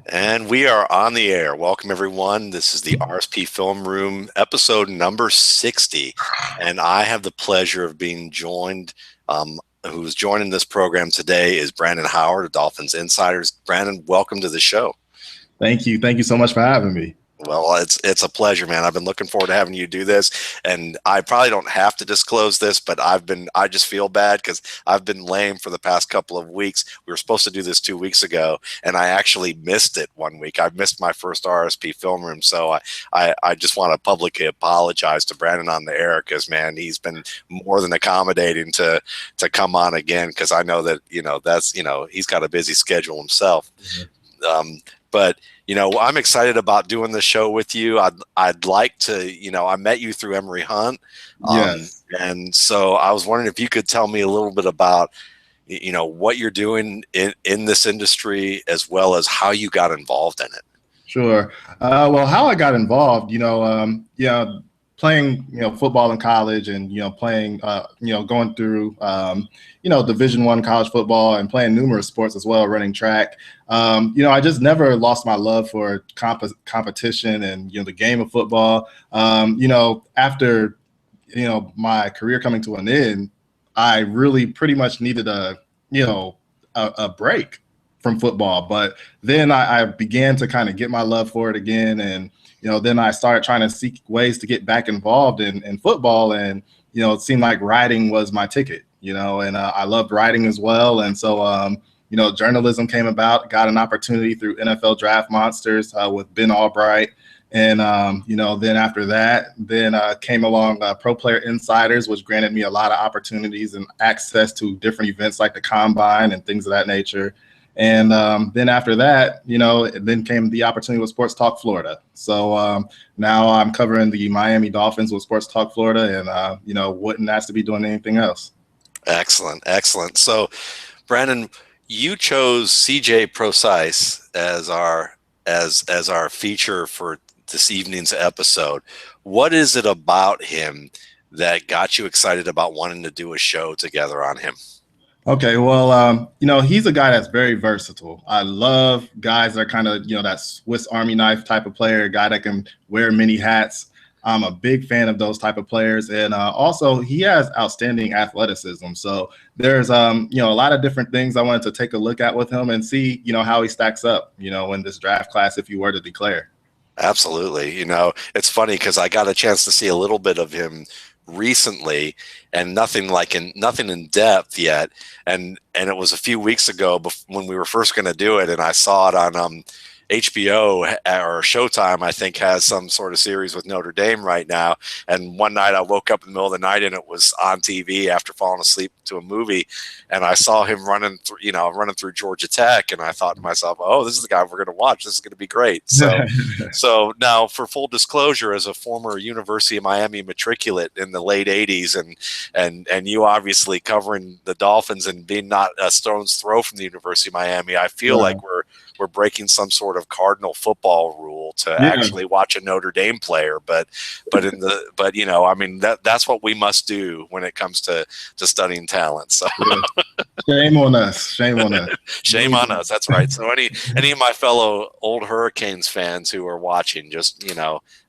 And we are on the air. Welcome, everyone. This is the RSP Film Room, episode number 60. And I have the pleasure of being joined. Who's joining this program today is Brandon Howard of Dolphins Insiders. Brandon, welcome to the show. Thank you. Thank you so much for having me. Well, it's a pleasure, man. I've been looking forward to having you do this, and I probably don't have to disclose this, but I just feel bad because I've been lame for the past couple of weeks. We were supposed to do this 2 weeks ago, and I actually missed it one week. I missed my first RSP film room, so I just want to publicly apologize to Brandon on the air because, man, he's been more than accommodating to come on again because I know that he's got a busy schedule himself. But I'm excited about doing the show with you. I'd like to, I met you through Emery Hunt. Yes. And so I was wondering if you could tell me a little bit about, what you're doing in this industry as well as how you got involved in it. Sure. Well, how I got involved, playing, football in college and, playing, going through, Division I college football and playing numerous sports as well, running track. I just never lost my love for competition and, the game of football. After, my career coming to an end, I really pretty much needed a break from football. But then I began to kind of get my love for it again. And, then I started trying to seek ways to get back involved in football. And, it seemed like writing was my ticket, and I loved writing as well. And so, journalism came about, got an opportunity through NFL Draft Monsters with Ben Albright. And, then after that, came along Pro Player Insiders, which granted me a lot of opportunities and access to different events like the Combine and things of that nature. And then after that, then came the opportunity with Sports Talk Florida. So now I'm covering the Miami Dolphins with Sports Talk Florida and, wouldn't ask to be doing anything else. Excellent. Excellent. So, Brandon, you chose CJ Prosise as our feature for this evening's episode. What is it about him that got you excited about wanting to do a show together on him? Okay, well, he's a guy that's very versatile. I love guys that are kind of, that Swiss Army knife type of player, a guy that can wear many hats. I'm a big fan of those type of players. And also he has outstanding athleticism. So there's, a lot of different things I wanted to take a look at with him and see, how he stacks up, in this draft class if you were to declare. Absolutely. It's funny because I got a chance to see a little bit of him recently and nothing in depth yet. And it was a few weeks ago when we were first going to do it. And I saw it on HBO or Showtime, I think, has some sort of series with Notre Dame right now. And one night I woke up in the middle of the night and it was on TV after falling asleep to a movie. And I saw him running through Georgia Tech. And I thought to myself, oh, this is the guy we're going to watch. This is going to be great. So now, for full disclosure, as a former University of Miami matriculate in the late 80s and you obviously covering the Dolphins and being not a stone's throw from the University of Miami, I feel like we're breaking some sort of cardinal football rule to actually watch a Notre Dame player, but that's what we must do when it comes to studying talent. So shame on us. Shame on us. Shame on us. That's right. So any of my fellow old Hurricanes fans who are watching, just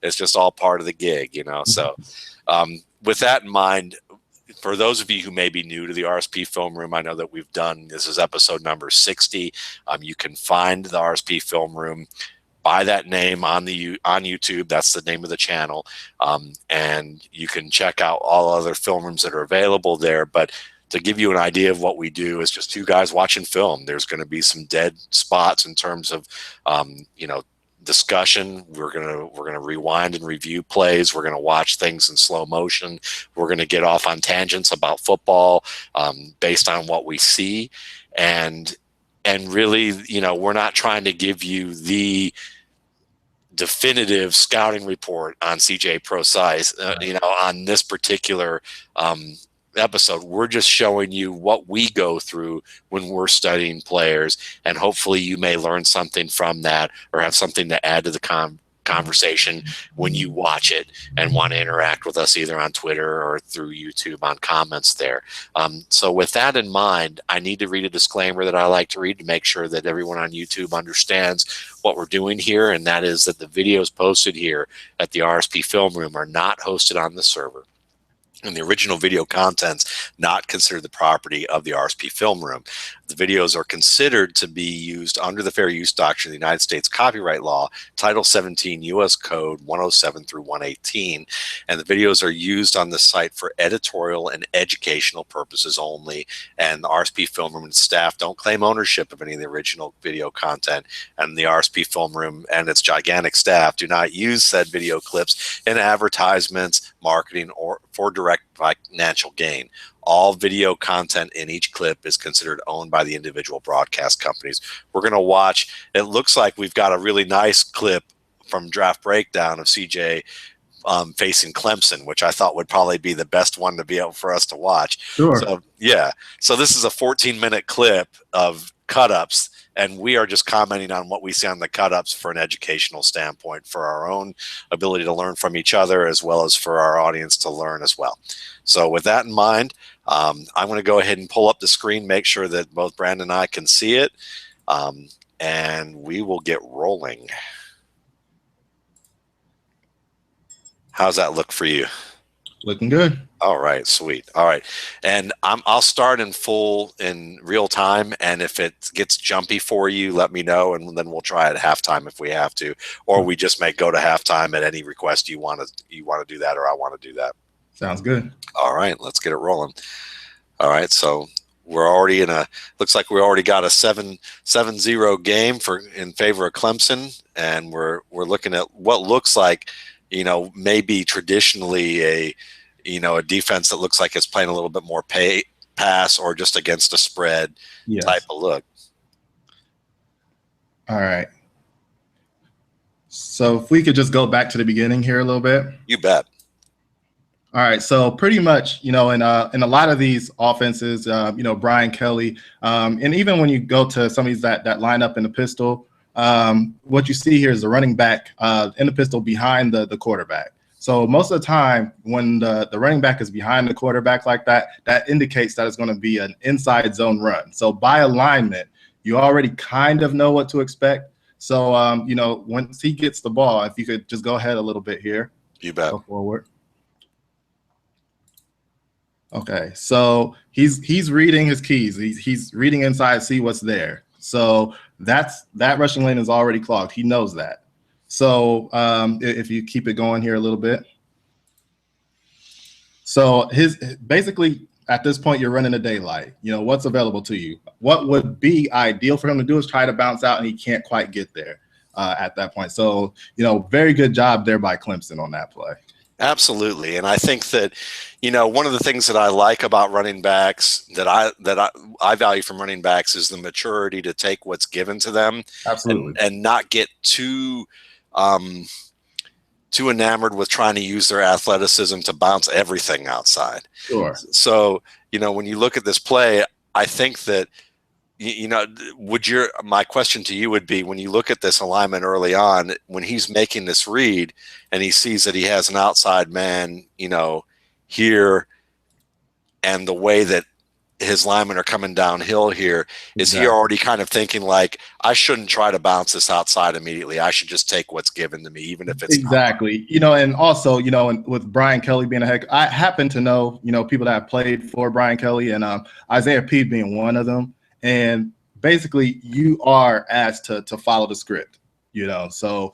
it's just all part of the gig, So with that in mind, for those of you who may be new to the RSP Film Room, I know that this is episode number 60. You can find the RSP Film Room by that name on YouTube. That's the name of the channel. And you can check out all other film rooms that are available there. But to give you an idea of what we do, is just two guys watching film. There's going to be some dead spots in terms of, discussion. We're gonna rewind and review plays. We're gonna watch things in slow motion. We're gonna get off on tangents about football based on what we see, and really, we're not trying to give you the definitive scouting report on CJ Prosise, on this particular episode. We're just showing you what we go through when we're studying players, and hopefully you may learn something from that or have something to add to the conversation when you watch it and want to interact with us either on Twitter or through YouTube on comments there. So with that in mind, I need to read a disclaimer that I like to read to make sure that everyone on YouTube understands what we're doing here, and that is that the videos posted here at the RSP Film Room are not hosted on the server, and the original video content's not considered the property of the RSP Film Room. The videos are considered to be used under the Fair Use Doctrine of the United States Copyright Law, Title 17, U.S. Code 107 through 118, and the videos are used on the site for editorial and educational purposes only, and the RSP Film Room and staff don't claim ownership of any of the original video content, and the RSP Film Room and its gigantic staff do not use said video clips in advertisements, marketing, or for direct financial gain. All video content in each clip is considered owned by the individual broadcast companies. We're going to watch, it looks like we've got a really nice clip from Draft Breakdown of CJ facing Clemson, which I thought would probably be the best one to be able for us to watch. Sure. So, yeah. So this is a 14-minute clip of cut-ups, and we are just commenting on what we see on the cut-ups for an educational standpoint, for our own ability to learn from each other, as well as for our audience to learn as well. So with that in mind, I'm going to go ahead and pull up the screen, make sure that both Brandon and I can see it, and we will get rolling. How's that look for you? Looking good. All right, sweet. All right, and I'll start in real time, and if it gets jumpy for you, let me know, and then we'll try at halftime if we have to, or we just may go to halftime at any request you want to do that, or I want to do that. Sounds good. All right, let's get it rolling. All right, so we're already looks like we already got a 7-0 game in favor of Clemson, and we're looking at what looks like, maybe traditionally a defense that looks like it's playing a little bit more pass or just against a spread type of look. All right. So if we could just go back to the beginning here a little bit. You bet. All right, so pretty much, in a lot of these offenses, Brian Kelly, and even when you go to some of these that line up in the pistol, what you see here is the running back in the pistol behind the quarterback. So most of the time when the running back is behind the quarterback like that, that indicates that it's going to be an inside zone run. So by alignment, you already kind of know what to expect. So, once he gets the ball, if you could just go ahead a little bit here. You bet. Go forward. Okay, so he's reading his keys. He's reading inside, see what's there. So that rushing lane is already clogged. He knows that. So if you keep it going here a little bit. So basically at this point you're running a daylight. What's available to you. What would be ideal for him to do is try to bounce out, and he can't quite get there at that point. So very good job there by Clemson on that play. Absolutely. And I think that, one of the things that I like about running backs that I value from running backs is the maturity to take what's given to them. Absolutely. And not get too enamored with trying to use their athleticism to bounce everything outside. Sure. So, when you look at this play, I think that, my question to you would be, when you look at this alignment early on, when he's making this read and he sees that he has an outside man, here, and the way that his linemen are coming downhill here, is he already kind of thinking like, I shouldn't try to bounce this outside immediately. I should just take what's given to me, even if it's exactly not. And also, with Brian Kelly being a head, I happen to know, people that have played for Brian Kelly, and Isaiah Pede being one of them. And basically, you are asked to follow the script, So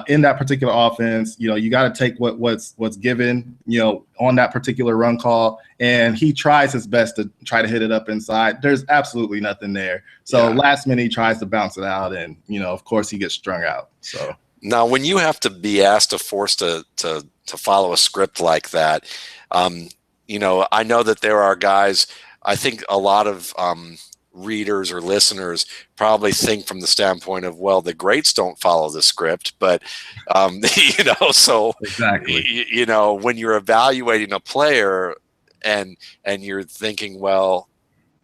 in that particular offense, you got to take what's given, on that particular run call. And he tries his best to try to hit it up inside. There's absolutely nothing there. So last minute, he tries to bounce it out, and of course, he gets strung out. So now, when you have to be asked to force to follow a script like that, I know that there are guys. I think a lot of readers or listeners probably think from the standpoint of, well, the greats don't follow the script, but so exactly, when you're evaluating a player and you're thinking, well,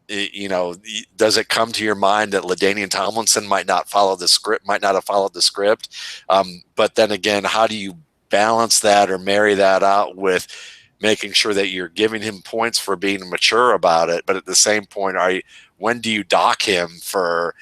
you know, does it come to your mind that LaDainian Tomlinson might not follow the script, might not have followed the script? But then again, how do you balance that or marry that out with making sure that you're giving him points for being mature about it, but at the same point, when do you dock him for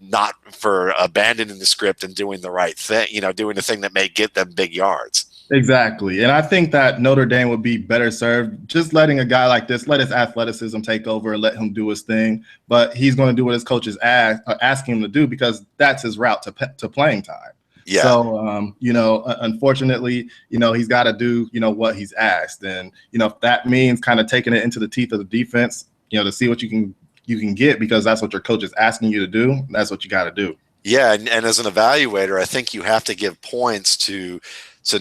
not for abandoning the script and doing the right thing, you know, doing the thing that may get them big yards? Exactly. And I think that Notre Dame would be better served just letting a guy like this, let his athleticism take over and let him do his thing. But he's going to do what his coaches ask him to do because that's his route to playing time. Yeah. So, you know, unfortunately, you know, he's got to do, you know, what he's asked. And, you know, if that means kind of taking it into the teeth of the defense, you know, to see what you can get because that's what your coach is asking you to do, that's what you got to do. Yeah. And as an evaluator, I think you have to give points to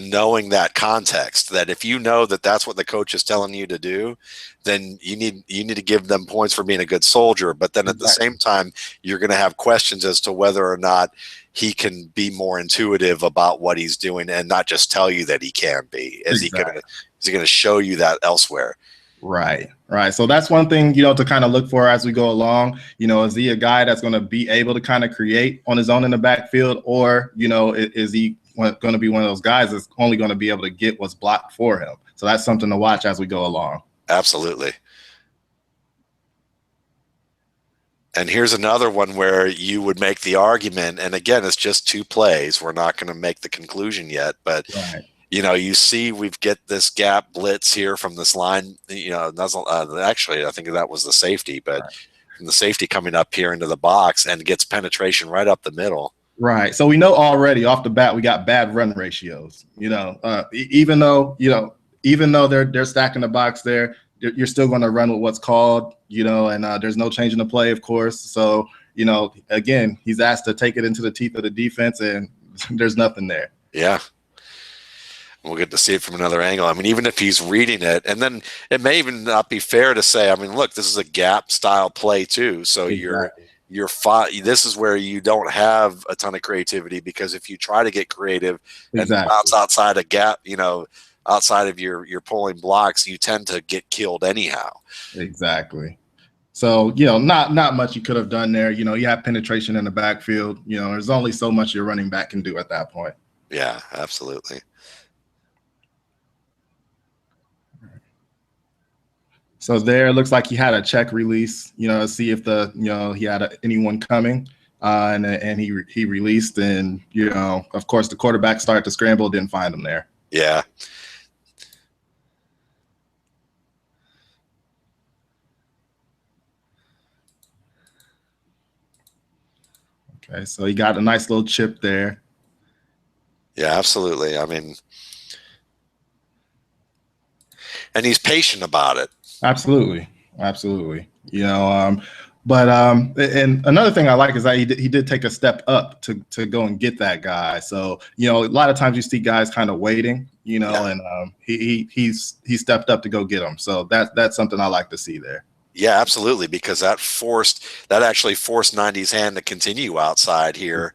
knowing that context, that if you know that that's what the coach is telling you to do, then you need to give them points for being a good soldier. But then at the same time, you're going to have questions as to whether or not he can be more intuitive about what he's doing and not just tell you that he can be. Is he going to show you that elsewhere? Right. So that's one thing, you know, to kind of look for as we go along. You know, is he a guy that's going to be able to kind of create on his own in the backfield, or, you know, is he going to be one of those guys that's only going to be able to get what's blocked for him? So that's something to watch as we go along. Absolutely. And here's another one where you would make the argument, and again, it's just 2 plays. We're not going to make the conclusion yet, but you know, you see, we've get this gap blitz here from this line. You know, actually, I think that was the safety, but from the safety coming up here into the box and gets penetration right up the middle. Right. So we know already off the bat we got bad run ratios. You know, even though they're stacking the box there, you're still going to run with what's called. You know, and there's no change in the play, of course. So you know, again, he's asked to take it into the teeth of the defense, and there's nothing there. Yeah. We'll get to see it from another angle. I mean, even if he's reading it, and then it may even not be fair to say, I mean, look, this is a gap style play too. So Exactly. this is where you don't have a ton of creativity, because if you try to get creative and bounce outside a gap, you know, outside of your pulling blocks, you tend to get killed anyhow. Exactly. So, you know, not much you could have done there. You know, you have penetration in the backfield. You know, there's only so much your running back can do at that point. Yeah, absolutely. So there, it looks like he had a check release, you know, to see if he had anyone coming, and he released, and, you know, of course, the quarterback started to scramble, didn't find him there. Yeah. Okay, so he got a nice little chip there. Yeah, absolutely. I mean, and he's patient about it. Absolutely. You know, and another thing I like is that he did take a step up to go and get that guy. So, you know, a lot of times you see guys kind of waiting, you know, and he stepped up to go get him. So that's something I like to see there. Yeah, absolutely, because that actually forced 90's hand to continue outside here.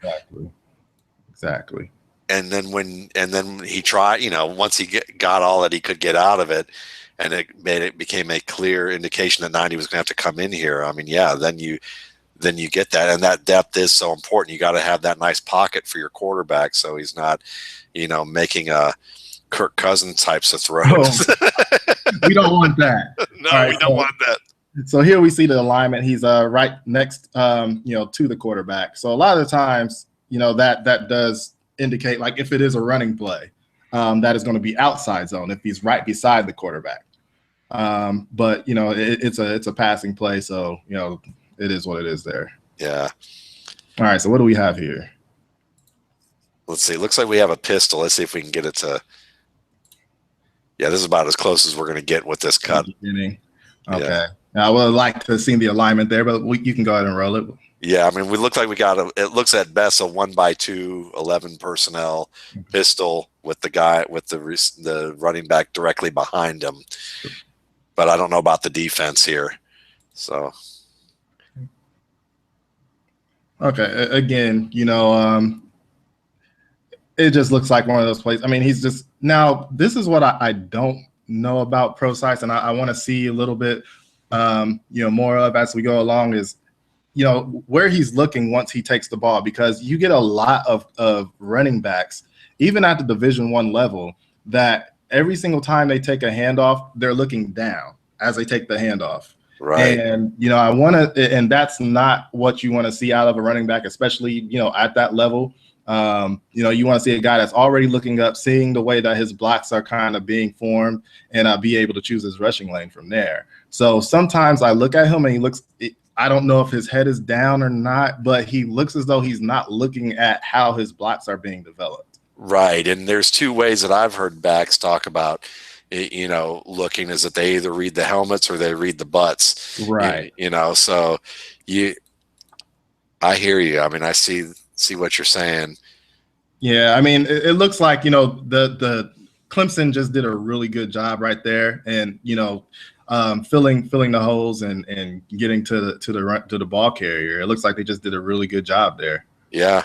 Exactly. And then he tried, you know, once he got all that he could get out of it, and it became a clear indication that 90 was going to have to come in here. I mean, yeah, then you get that, and that depth is so important. You got to have that nice pocket for your quarterback, so he's not, you know, making a Kirk Cousins types of throws. We don't want that. No, we don't want that. So here we see the alignment. He's right next, you know, to the quarterback. So a lot of the times, you know, that does indicate, like, if it is a running play, that is going to be outside zone if he's right beside the quarterback. But you know, it's a passing play, so you know, it is what it is there. Yeah. All right. So what do we have here? Let's see. Looks like we have a pistol. Let's see if we can get it to. Yeah, this is about as close as we're going to get with this cut. Okay. Yeah. I would like to see the alignment there, but you can go ahead and roll it. Yeah, I mean, we look like we got it looks at best a 1x2, 11 personnel pistol with the guy with the running back directly behind him. But I don't know about the defense here. So. Okay. Again, you know, it just looks like one of those plays. I mean, he's just now. This is what I don't know about Prosise, and I want to see a little bit more of as we go along is, where he's looking once he takes the ball, because you get a lot of running backs, even at the Division I level, that every single time they take a handoff, they're looking down as they take the handoff. Right. And, I want to, and that's not what you want to see out of a running back, especially, at that level. You want to see a guy that's already looking up, seeing the way that his blocks are kind of being formed, and be able to choose his rushing lane from there. So sometimes I look at him and he looks, I don't know if his head is down or not, but he looks as though he's not looking at how his blocks are being developed. Right. And there's two ways that I've heard backs talk about, looking, is that they either read the helmets or they read the butts. Right. So I hear you. I mean, I see what you're saying. Yeah. I mean, it looks like, the Clemson just did a really good job right there. And, filling the holes and getting to the ball carrier. It looks like they just did a really good job there. Yeah.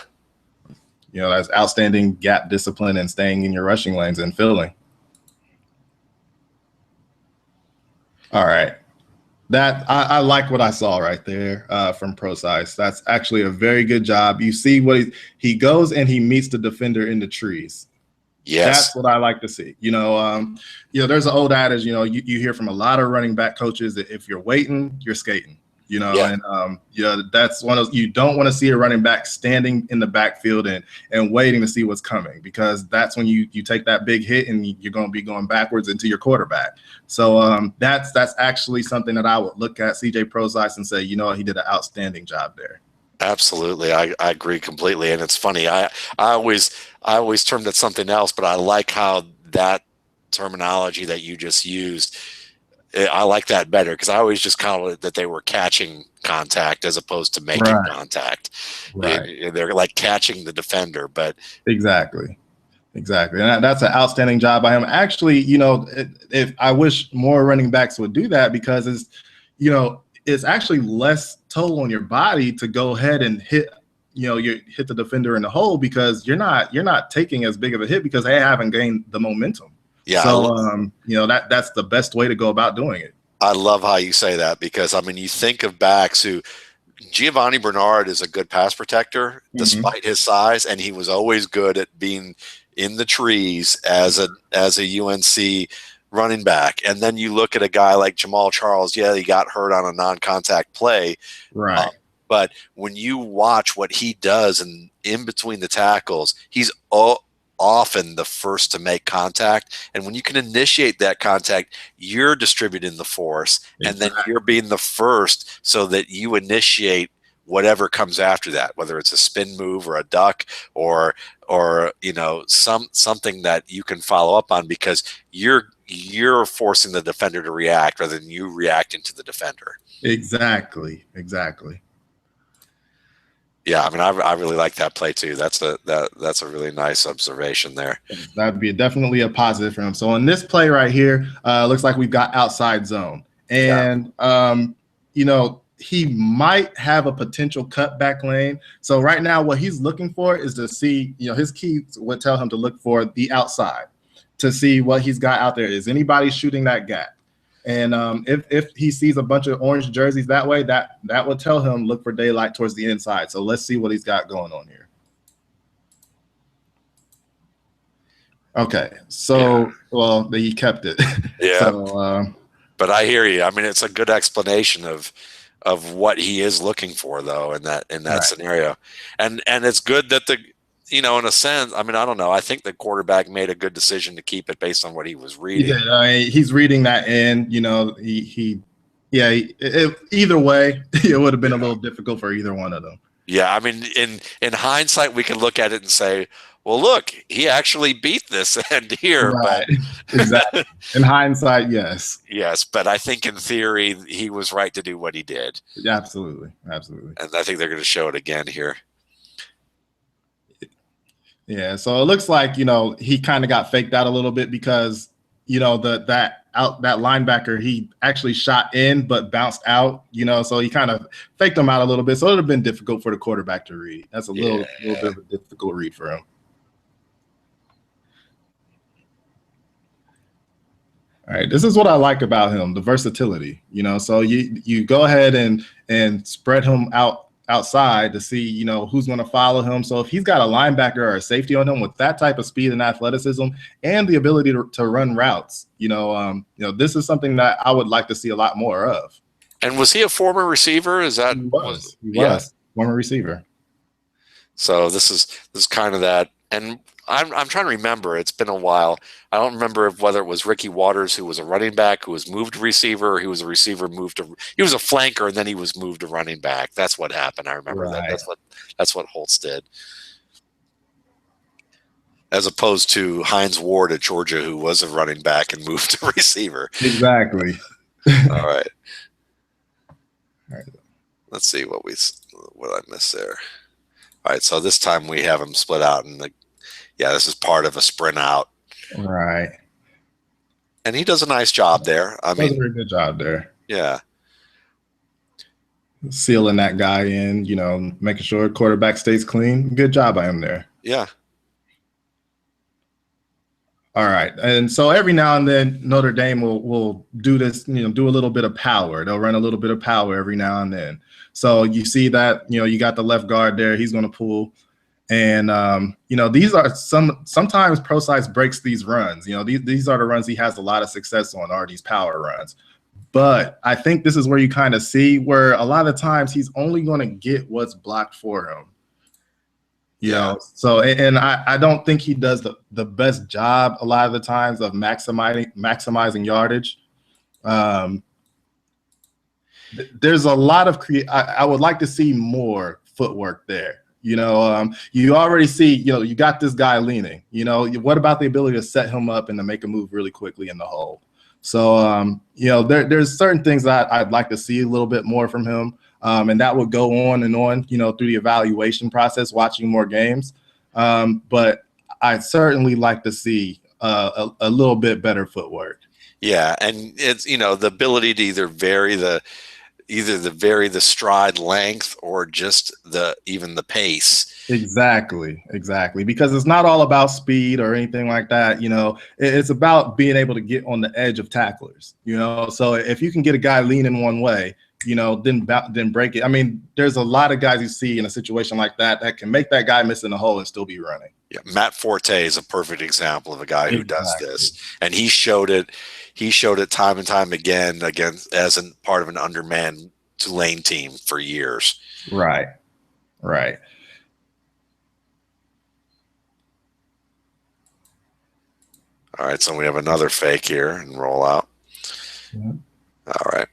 That's outstanding gap discipline and staying in your rushing lanes and filling. All right. That I like what I saw right there from Prosise. That's actually a very good job. You see what he goes and he meets the defender in the trees. Yes. That's what I like to see. There's an old adage, you hear from a lot of running back coaches that if you're waiting, you're skating. Yeah. And that's one of, you don't want to see a running back standing in the backfield and waiting to see what's coming, because that's when you take that big hit and you're going to be going backwards into your quarterback. So that's actually something that I would look at CJ Prosise and say, he did an outstanding job there. Absolutely. I agree completely. And it's funny. I always termed it something else, but I like how that terminology that you just used, I like that better, because I always just call it that they were catching contact as opposed to making contact. Right. They're like catching the defender, but exactly. And that's an outstanding job by him. Actually, if I wish more running backs would do that, because it's actually less toll on your body to go ahead and hit the defender in the hole, because you're not taking as big of a hit because they haven't gained the momentum. Yeah. So that's the best way to go about doing it. I love how you say that, because I mean, you think of backs who, Giovanni Bernard is a good pass protector despite his size, and he was always good at being in the trees as a UNC running back. And then you look at a guy like Jamal Charles. Yeah, he got hurt on a non-contact play, right? But when you watch what he does in between the tackles, he's often the first to make contact. And when you can initiate that contact, you're distributing the force, and then you're being the first so that you initiate whatever comes after that, whether it's a spin move or a duck or something that you can follow up on, because you're forcing the defender to react rather than you reacting to the defender. Exactly. Yeah, I mean, I really like that play too. That's a really nice observation there. That'd be definitely a positive for him. So in this play right here, looks like we've got outside zone, and he might have a potential cutback lane. So right now, what he's looking for is to see, his keys would tell him to look for the outside to see what he's got out there. Is anybody shooting that gap? And if he sees a bunch of orange jerseys that way, that will tell him look for daylight towards the inside. So let's see what he's got going on here. Okay, so well, he kept it. Yeah. So, but I hear you. I mean, it's a good explanation of what he is looking for, though, in that scenario, and it's good that in a sense, I mean, I don't know. I think the quarterback made a good decision to keep it based on what he was reading. He's reading that in. Either way, it would have been a little difficult for either one of them. Yeah, I mean, in hindsight, we can look at it and say, well, look, he actually beat this end here. Right. But exactly. In hindsight, yes. Yes, but I think in theory, he was right to do what he did. Absolutely. And I think they're going to show it again here. Yeah, so it looks like, he kind of got faked out a little bit, because, that linebacker, he actually shot in but bounced out, so he kind of faked him out a little bit. So it would have been difficult for the quarterback to read. That's a little bit of a difficult read for him. All right, this is what I like about him, the versatility. So you go ahead and spread him outside to see who's going to follow him. So if he's got a linebacker or a safety on him with that type of speed and athleticism and the ability to run routes, this is something that I would like to see a lot more of. And was he a former receiver? Is that he was former receiver? So this is kind of that. And I'm trying to remember. It's been a while. I don't remember whether it was Ricky Waters, who was a running back, who was moved to receiver, or he was a receiver he was a flanker, and then he was moved to running back. That's what happened. I remember that. That's what Holtz did. As opposed to Hines Ward at Georgia, who was a running back and moved to receiver. Exactly. All right. Let's see what I missed there. All right, so this time we have them split out, and this is part of a sprint out. Right. And he does a nice job there. Does a very good job there. Yeah. Sealing that guy in, making sure quarterback stays clean. Good job by him there. Yeah. All right. And so every now and then Notre Dame will do this, do a little bit of power. They'll run a little bit of power every now and then. So you see that, you got the left guard there. He's going to pull. And, these are sometimes Prosise breaks these runs. These are the runs he has a lot of success on, are these power runs. But I think this is where you kind of see where a lot of times he's only going to get what's blocked for him. So, and I don't think he does the best job a lot of the times of maximizing yardage. There's a lot of I would like to see more footwork there. You already see, you got this guy leaning. What about the ability to set him up and to make a move really quickly in the hole? So, there's certain things that I'd like to see a little bit more from him. And that will go on and on, through the evaluation process, watching more games. But I'd certainly like to see a little bit better footwork. Yeah, and it's the ability to either vary the stride length or just even the pace. Exactly. Because it's not all about speed or anything like that. It's about being able to get on the edge of tacklers. So if you can get a guy leaning one way, then break it. I mean, there's a lot of guys you see in a situation like that can make that guy miss in the hole and still be running. Yeah, Matt Forte is a perfect example of a guy who does this, and he showed it. He showed it time and time again as a part of an undermanned Tulane team for years. Right. All right, so we have another fake here and roll out. Yeah. All right.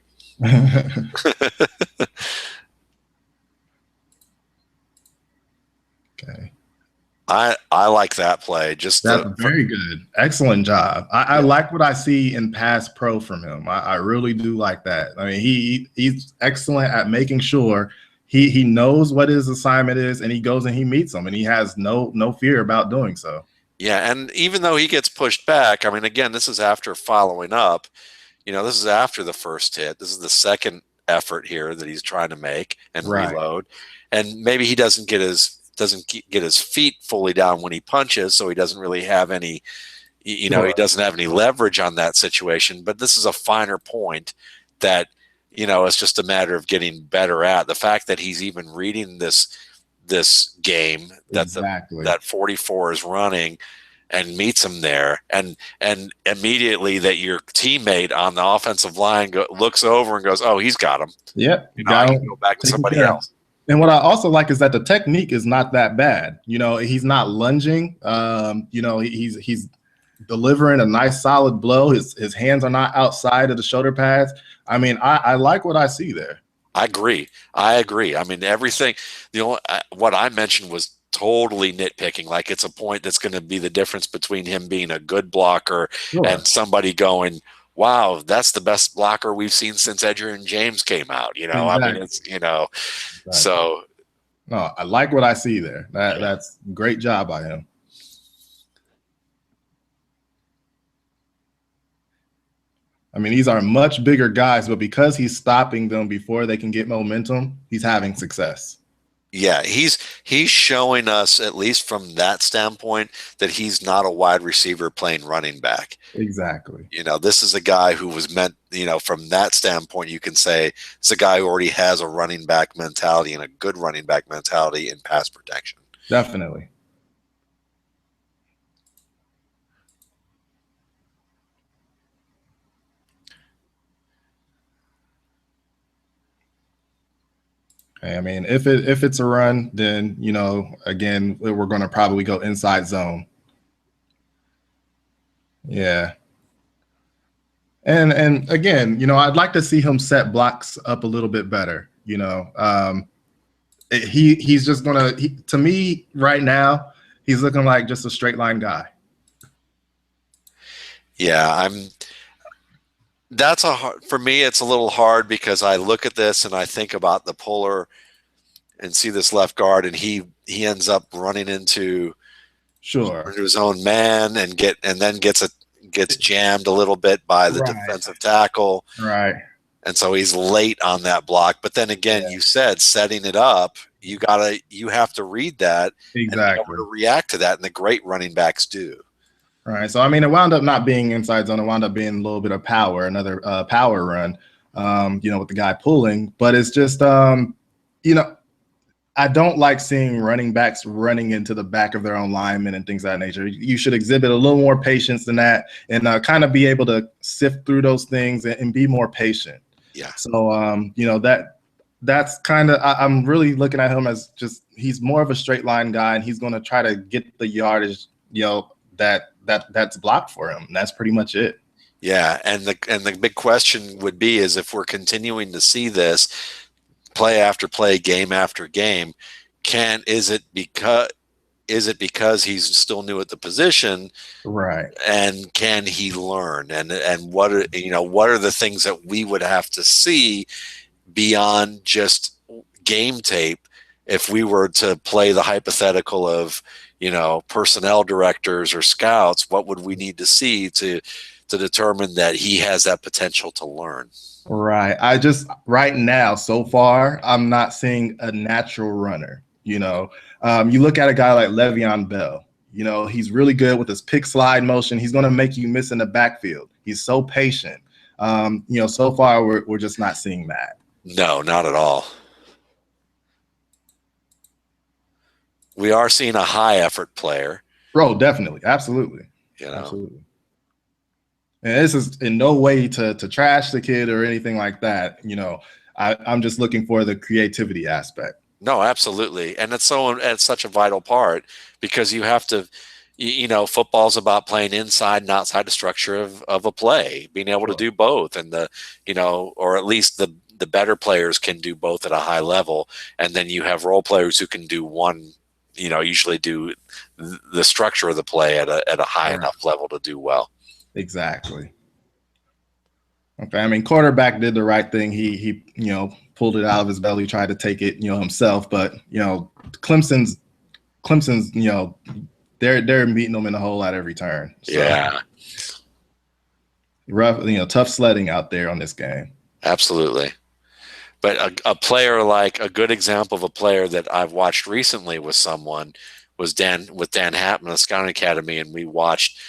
Okay. I like that play. Just that's very good. Excellent job. I like what I see in pass pro from him. I really do like that. I mean, he's excellent at making sure he knows what his assignment is, and he goes and he meets them, and he has no fear about doing so. Yeah, and even though he gets pushed back, I mean, again, this is after following up. This is after the first hit. This is the second effort here that he's trying to make and reload. And maybe he doesn't get his feet fully down when he punches, so he doesn't really have any, he doesn't have any leverage on that situation. But this is a finer point that, it's just a matter of getting better at. The fact that he's even reading this game that that 44 is running and meets him there, and immediately that your teammate on the offensive line looks over and goes, "Oh, he's got him." Yep, I can go back to somebody else. And what I also like is that the technique is not that bad. He's not lunging. He's delivering a nice solid blow. His hands are not outside of the shoulder pads. I mean, I like what I see there. I agree. I mean, everything. What I mentioned was totally nitpicking. Like, it's a point that's going to be the difference between him being a good blocker and somebody going, "Wow, that's the best blocker we've seen since Edgerrin James came out." Exactly. I mean, it's exactly. So. No, I like what I see there. That's great job by him. I mean, these are much bigger guys, but because he's stopping them before they can get momentum, he's having success. Yeah, he's showing us, at least from that standpoint, that he's not a wide receiver playing running back. Exactly. This is a guy who was meant, from that standpoint, you can say it's a guy who already has a running back mentality and a good running back mentality in pass protection. Definitely. I mean, if it's a run, then again, we're going to probably go inside zone. Yeah. And again, I'd like to see him set blocks up a little bit better. He's just gonna to me right now, he's looking like just a straight line guy. Yeah, that's for me, it's a little hard because I look at this and I think about the puller and see this left guard, and he ends up running into Sure. his own man and then gets jammed a little bit by the Right. defensive tackle. Right. And so he's late on that block. But then again, Yeah. you said setting it up, you have to read that and be able Exactly. to react to that. And the great running backs do. Right. So I mean, it wound up not being inside zone. It wound up being a little bit of power, another power run. With the guy pulling, but it's just you know, I don't like seeing running backs running into the back of their own linemen and things of that nature. You should exhibit a little more patience than that, and kind of be able to sift through those things and be more patient. Yeah. So that's kind of I'm really looking at him as just he's more of a straight line guy, and he's going to try to get the yardage, that's blocked for him. And that's pretty much it. Yeah. And the big question would be is if we're continuing to see this play after play, game after game, is it because he's still new at the position, Right. and can he learn, and what are the things that we would have to see beyond just game tape if we were to play the hypothetical of personnel directors or scouts? What would we need to see to determine that he has that potential to learn? Right. Right now, so far, I'm not seeing a natural runner. You look at a guy like Le'Veon Bell. He's really good with his pick slide motion. He's going to make you miss in the backfield. He's so patient. So far, we're just not seeing that. No, not at all. We are seeing a high effort player. Bro, definitely. Absolutely. Absolutely. And this is in no way to trash the kid or anything like that. I'm just looking for the creativity aspect. No, absolutely. And it's such a vital part because you have to, football's about playing inside and outside the structure of a play, being able to do both. And or at least the better players can do both at a high level. And then you have role players who can do one, usually do the structure of the play at a high enough level to do well. Exactly. Okay. I mean, quarterback did the right thing. He pulled it out of his belly, tried to take it, himself. But Clemson's, they're meeting them in the hole at every turn. So, yeah. Rough, tough sledding out there on this game. Absolutely. But a good example of a player that I've watched recently was Dan Happen of Scouting Academy, and we watched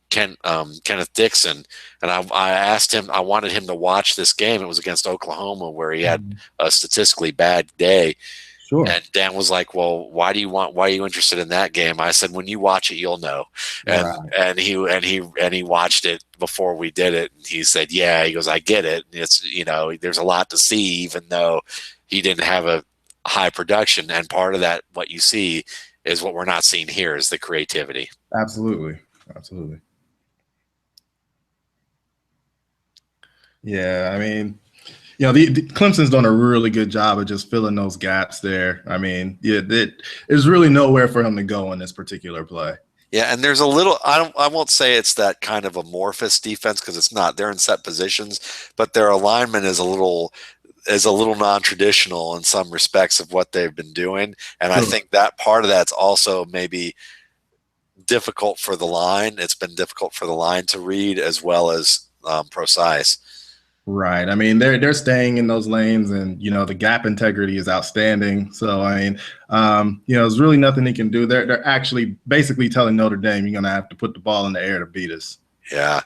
Kenneth Dixon, and I asked him, I wanted him to watch this game. It was against Oklahoma where he had a statistically bad day. Sure. And Dan was like, well, why are you interested in that game? I said, when you watch it, you'll know. And he watched it before we did it. And he said, yeah, he goes, I get it. It's, there's a lot to see, even though he didn't have a high production. And part of that, what you see is what we're not seeing here is the creativity. Absolutely. Absolutely. Yeah. I mean, the Clemson's done a really good job of just filling those gaps there. I mean, there's really nowhere for him to go in this particular play. Yeah, and there's a little. I won't say it's that kind of amorphous defense because it's not. They're in set positions, but their alignment is a little non-traditional in some respects of what they've been doing, and I think that part of that's also maybe difficult for the line. It's been difficult for the line to read as well as Prosise. Right. I mean, they're staying in those lanes, and the gap integrity is outstanding. So I mean, there's really nothing he can do. They're actually basically telling Notre Dame, you're gonna have to put the ball in the air to beat us. Yeah.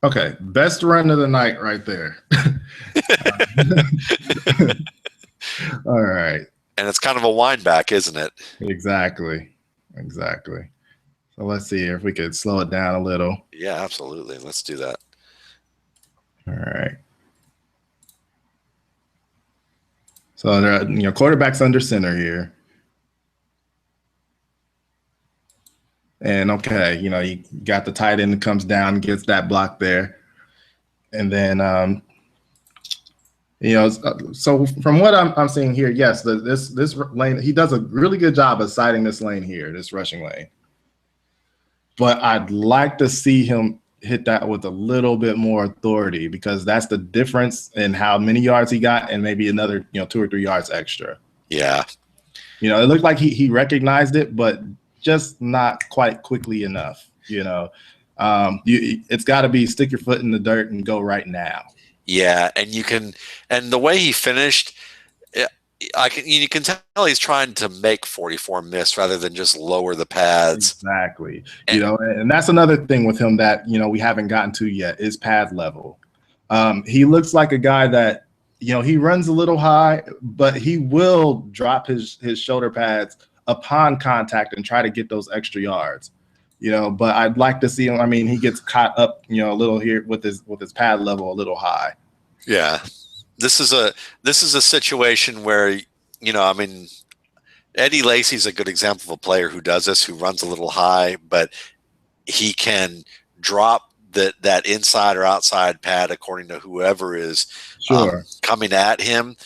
Okay, best run of the night right there. All right. And it's kind of a wind back, isn't it? Exactly. Exactly. So let's see if we could slow it down a little. Yeah, absolutely. Let's do that. All right. So quarterback's under center here. And okay, you got the tight end that comes down, gets that block there. And then so from what I'm seeing here, yes, this lane, he does a really good job of siding this lane here, this rushing lane. But I'd like to see him hit that with a little bit more authority, because that's the difference in how many yards he got and maybe another 2 or 3 yards extra. Yeah. It looked like he recognized it, but just not quite quickly enough. It's got to be stick your foot in the dirt and go right now. Yeah, and the way he finished, you can tell he's trying to make 44 miss rather than just lower the pads. Exactly. And that's another thing with him that we haven't gotten to yet is pad level. He looks like a guy that he runs a little high, but he will drop his shoulder pads upon contact and try to get those extra yards. But I'd like to see him. I mean, he gets caught up, a little here with his pad level a little high. Yeah. This is a situation where, I mean, Eddie Lacy's a good example of a player who does this, who runs a little high, but he can drop that inside or outside pad according to whoever is coming at him,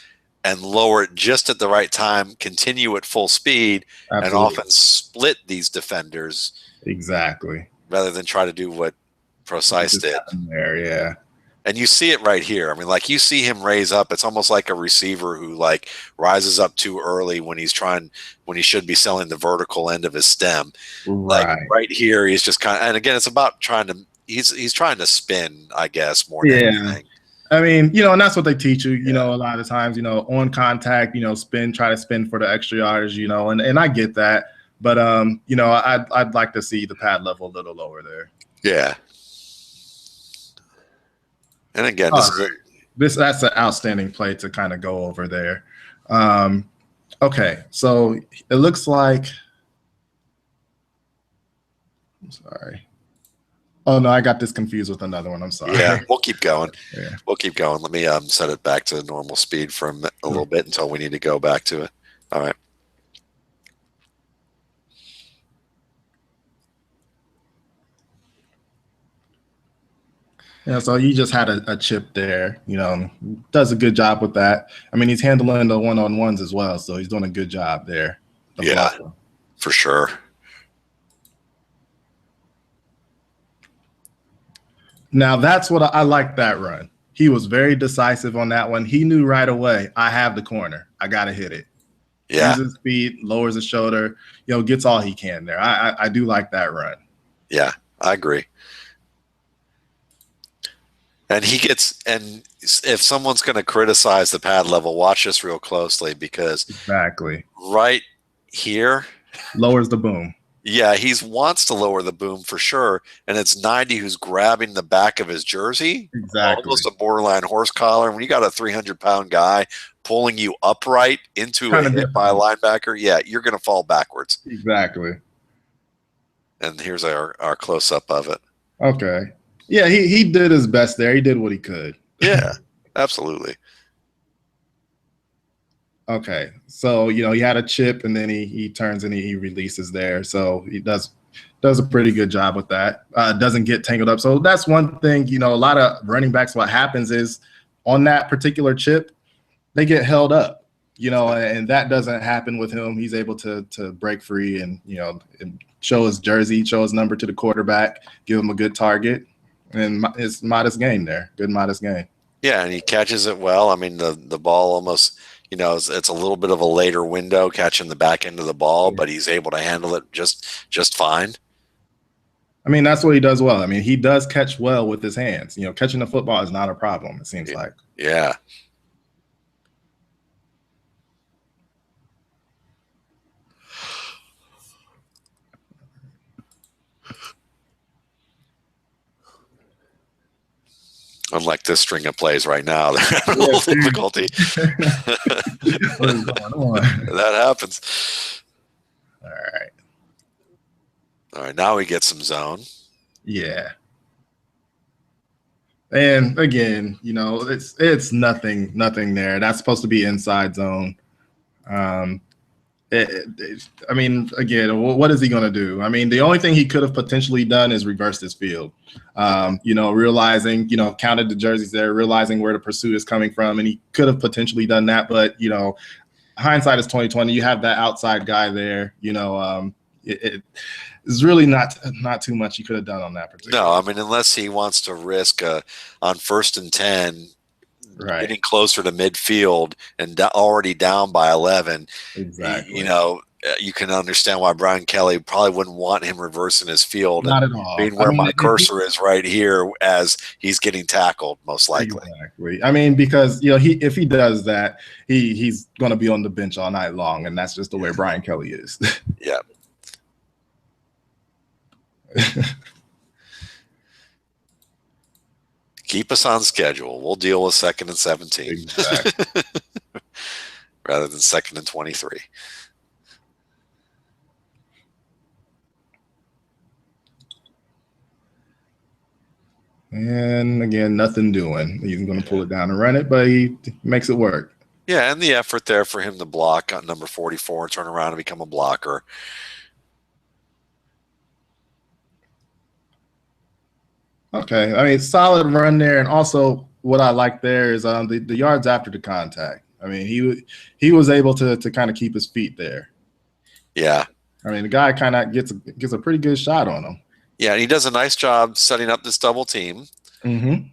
and lower it just at the right time, continue at full speed, Absolutely. And often split these defenders. Exactly. Rather than try to do what Prosise did. There, yeah. And you see it right here. I mean, like, you see him raise up. It's almost like a receiver who rises up too early when he should be selling the vertical end of his stem. Right. Like right here, he's just and again, it's about he's trying to spin, I guess, more than anything. I mean, and that's what they teach you, a lot of times, on contact, try to spin for the extra yards, and I get that. But, I'd like to see the pad level a little lower there. Yeah. And again, that's an outstanding play to kind of go over there. Okay, so it looks like, I'm sorry. Oh, no, I got this confused with another one. I'm sorry. Yeah, we'll keep going. Yeah. We'll keep going. Let me set it back to normal speed for a little bit until we need to go back to it. All right. Yeah, so you just had a chip there, does a good job with that. I mean, he's handling the one-on-ones as well, so he's doing a good job there. Yeah, for sure. Now, that's what I like that run. He was very decisive on that one. He knew right away, I have the corner. I got to hit it. Yeah. Uses speed, lowers his shoulder, gets all he can there. I do like that run. Yeah, I agree. And if someone's going to criticize the pad level, watch this real closely, because exactly right here lowers the boom. Yeah, he wants to lower the boom for sure, and it's 90 who's grabbing the back of his jersey. Exactly. Almost a borderline horse collar. When you got a 300-pound guy pulling you upright into a hit by a linebacker, yeah, you're going to fall backwards. Exactly. And here's our close-up of it. Okay. Yeah, he did his best there. He did what he could. Yeah, absolutely. Okay, so he had a chip, and then he turns and he releases there. So he does a pretty good job with that. Doesn't get tangled up. So that's one thing. A lot of running backs, what happens is on that particular chip, they get held up. And that doesn't happen with him. He's able to break free and and show his jersey, show his number to the quarterback, give him a good target, and it's modest gain there. Good modest gain. Yeah, and he catches it well. I mean, the ball almost. It's a little bit of a later window catching the back end of the ball, but he's able to handle it just fine. I mean, that's what he does well. I mean, he does catch well with his hands. You know, catching the football is not a problem, it seems like. Yeah. Unlike this string of plays right now, they're having a little difficulty. What is going on? That happens. All right. All right, now we get some zone. Yeah. And again, you know, it's nothing there. That's supposed to be inside zone. I mean, again, what is he going to do? I mean, the only thing he could have potentially done is reversed his field. You know, realizing, you know, counted the jerseys there, realizing where the pursuit is coming from, and he could have potentially done that. But, you know, hindsight is 2020. You have that outside guy there. You know, it's really not too much he could have done on that particular. No, I mean, unless he wants to risk on 1st and 10. Right. Getting closer to midfield and already down by 11. Exactly. You know, you can understand why Brian Kelly probably wouldn't want him reversing his field. Not at all. Being where my cursor is right here as he's getting tackled, most likely. Exactly. I mean, because, you know, if he does that, he's going to be on the bench all night long, and that's just the way Brian Kelly is. Yeah. Keep us on schedule. We'll deal with 2nd and 17. Exactly. Rather than 2nd and 23. And again, nothing doing. He's going to pull it down and run it, but he makes it work. Yeah, and the effort there for him to block on number 44 and turn around and become a blocker. Okay, I mean, solid run there, and also what I like there is the yards after the contact. I mean, he was able to kind of keep his feet there. Yeah, I mean, the guy kind of gets a pretty good shot on him. Yeah, and he does a nice job setting up this double team. Mm-hmm.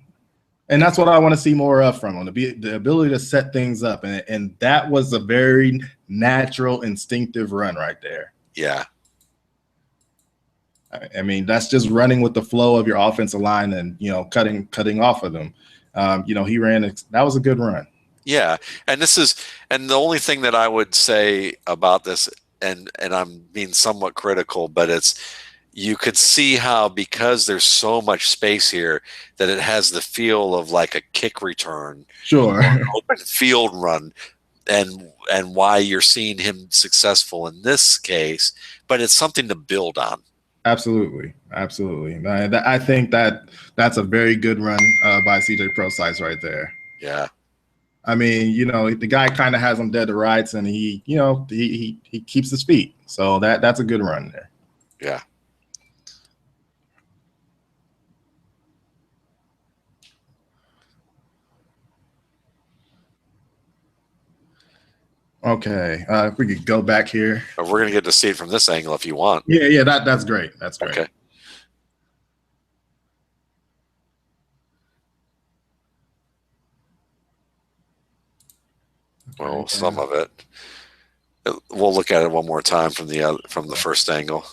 And that's what I want to see more of from him, the ability to set things up, and that was a very natural, instinctive run right there. Yeah. I mean, that's just running with the flow of your offensive line and, you know, cutting off of them. You know, he ran. That was a good run. Yeah, and the only thing that I would say about this, and I'm being somewhat critical, but you could see how, because there's so much space here, that it has the feel of like a kick return, sure, an open field run, and why you're seeing him successful in this case. But it's something to build on. Absolutely. I think that's a very good run by CJ Prosise right there. Yeah. I mean, you know, the guy kind of has him dead to rights, and he keeps his feet. So that's a good run there. Yeah. Okay, if we could go back here. But we're going to get to see it from this angle if you want. Yeah, that's great. That's great. Okay. Well, some of it. We'll look at it one more time from the first angle.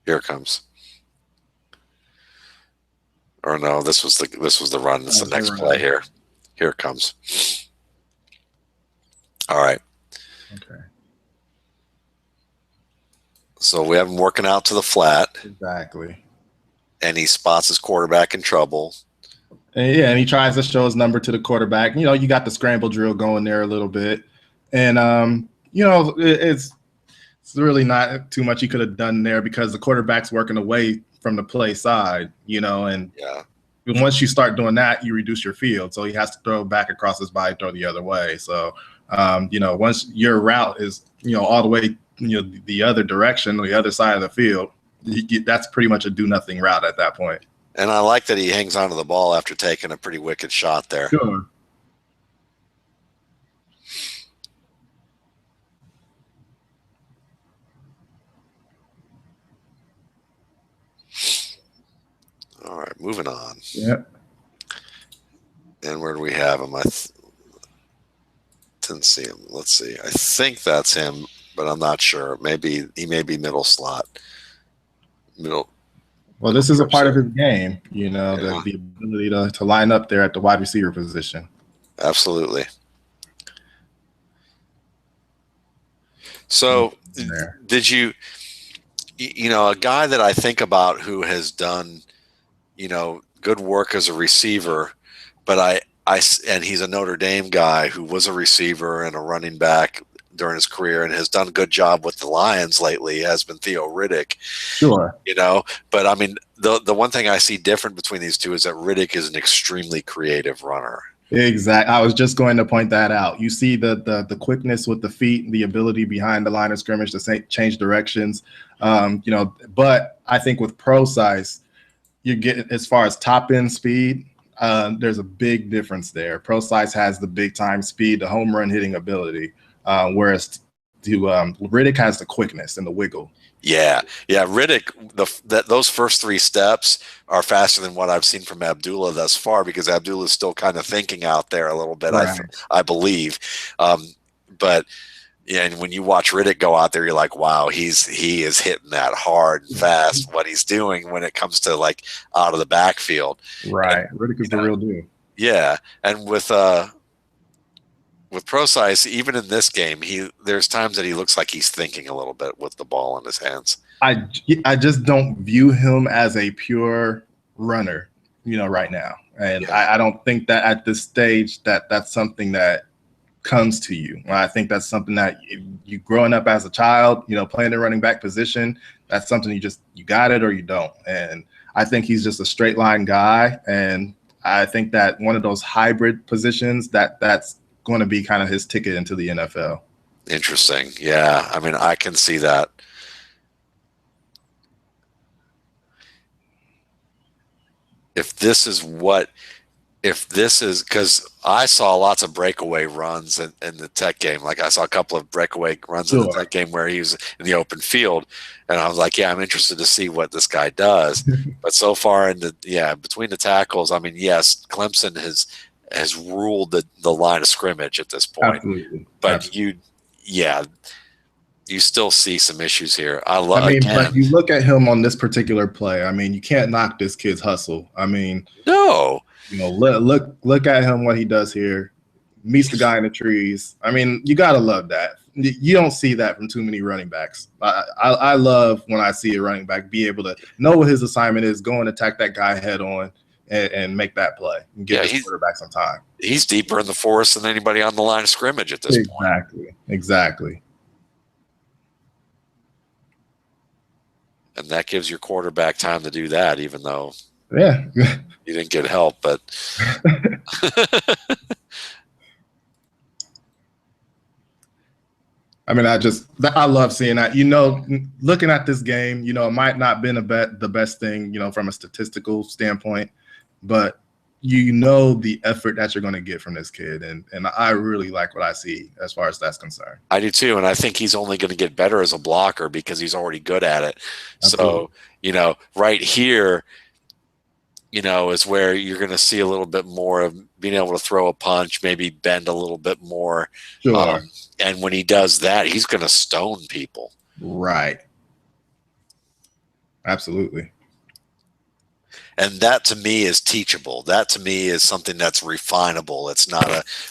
Here it comes. Or no, this was the run. This is the next play here. Here it comes. All right. Okay. So we have him working out to the flat. Exactly. And he spots his quarterback in trouble. And he tries to show his number to the quarterback. You know, you got the scramble drill going there a little bit. And, you know, it's really not too much he could have done there because the quarterback's working away from the play side, you know, and yeah. Once you start doing that, you reduce your field. So he has to throw back across his body, throw the other way. So, you know, once your route is, you know, all the way, you know, the other direction, the other side of the field, that's pretty much a do nothing route at that point. And I like that he hangs onto the ball after taking a pretty wicked shot there. Sure. All right, moving on. Yep. And where do we have him? I didn't see him. Let's see. I think that's him but I'm not sure. Maybe he may be middle slot. Middle. Well, this is a part of Sure. his game, you know, Yeah, the ability to line up there at the wide receiver position. absolutely. So, There. did a guy that I think about who has done, good work as a receiver, but and he's a Notre Dame guy who was a receiver and a running back during his career and has done a good job with the Lions lately, has been Theo Riddick. Sure. But I mean, the one thing I see different between these two is that Riddick is an extremely creative runner. Exactly. I was just going to point that out. You see the quickness with the feet, the ability behind the line of scrimmage to change directions. But I think with Prosise, you get as far as top end speed. There's a big difference there. Prosise has the big time speed, the home run hitting ability, whereas Riddick has the quickness and the wiggle. Yeah. Riddick, those first three steps are faster than what I've seen from Abdullah thus far, because Abdullah is still kind of thinking out there a little bit, Right. I believe. But yeah, and when you watch Riddick go out there, you're like, wow, he is hitting that hard and fast. What he's doing when it comes to like out of the backfield. Right. Riddick is the real deal. Yeah, and with Prosise, even in this game, there's times that he looks like he's thinking a little bit with the ball in his hands. I just don't view him as a pure runner, right now. And Yeah. I don't think that at this stage that's something that comes to you. I think that's something that you growing up as a child, playing the running back position, that's something you got it or you don't. And I think he's just a straight line guy. And I think that one of those hybrid positions that's going to be kind of his ticket into the NFL. Interesting. Yeah. I mean, I can see that. If this is because I saw lots of breakaway runs in the Tech game. Like I saw a couple of breakaway runs in the Tech game where he was in the open field, and I was like, yeah, I'm interested to see what this guy does. But so far between the tackles, I mean, yes, Clemson has ruled the line of scrimmage at this point. Absolutely. But Absolutely. you still see some issues here. But you look at him on this particular play. I mean, you can't knock this kid's hustle. I mean, no. Look at him, what he does here. Meets the guy in the trees. I mean, you gotta love that. You don't see that from too many running backs. I love when I see a running back be able to know what his assignment is, go and attack that guy head on, and make that play and give his quarterback some time. He's deeper in the forest than anybody on the line of scrimmage at this point. Exactly. And that gives your quarterback time to do that, even though you didn't get help. But I mean, I love seeing that. Looking at this game, it might not have been the best thing, from a statistical standpoint, but the effort that you're going to get from this kid, and I really like what I see as far as that's concerned. I do too, and I think he's only going to get better as a blocker because he's already good at it. Absolutely. So, right here, is where you're going to see a little bit more of being able to throw a punch, maybe bend a little bit more. Sure. And when he does that, he's going to stone people. Right. Absolutely. And that to me is teachable. That to me is something that's refinable. It's not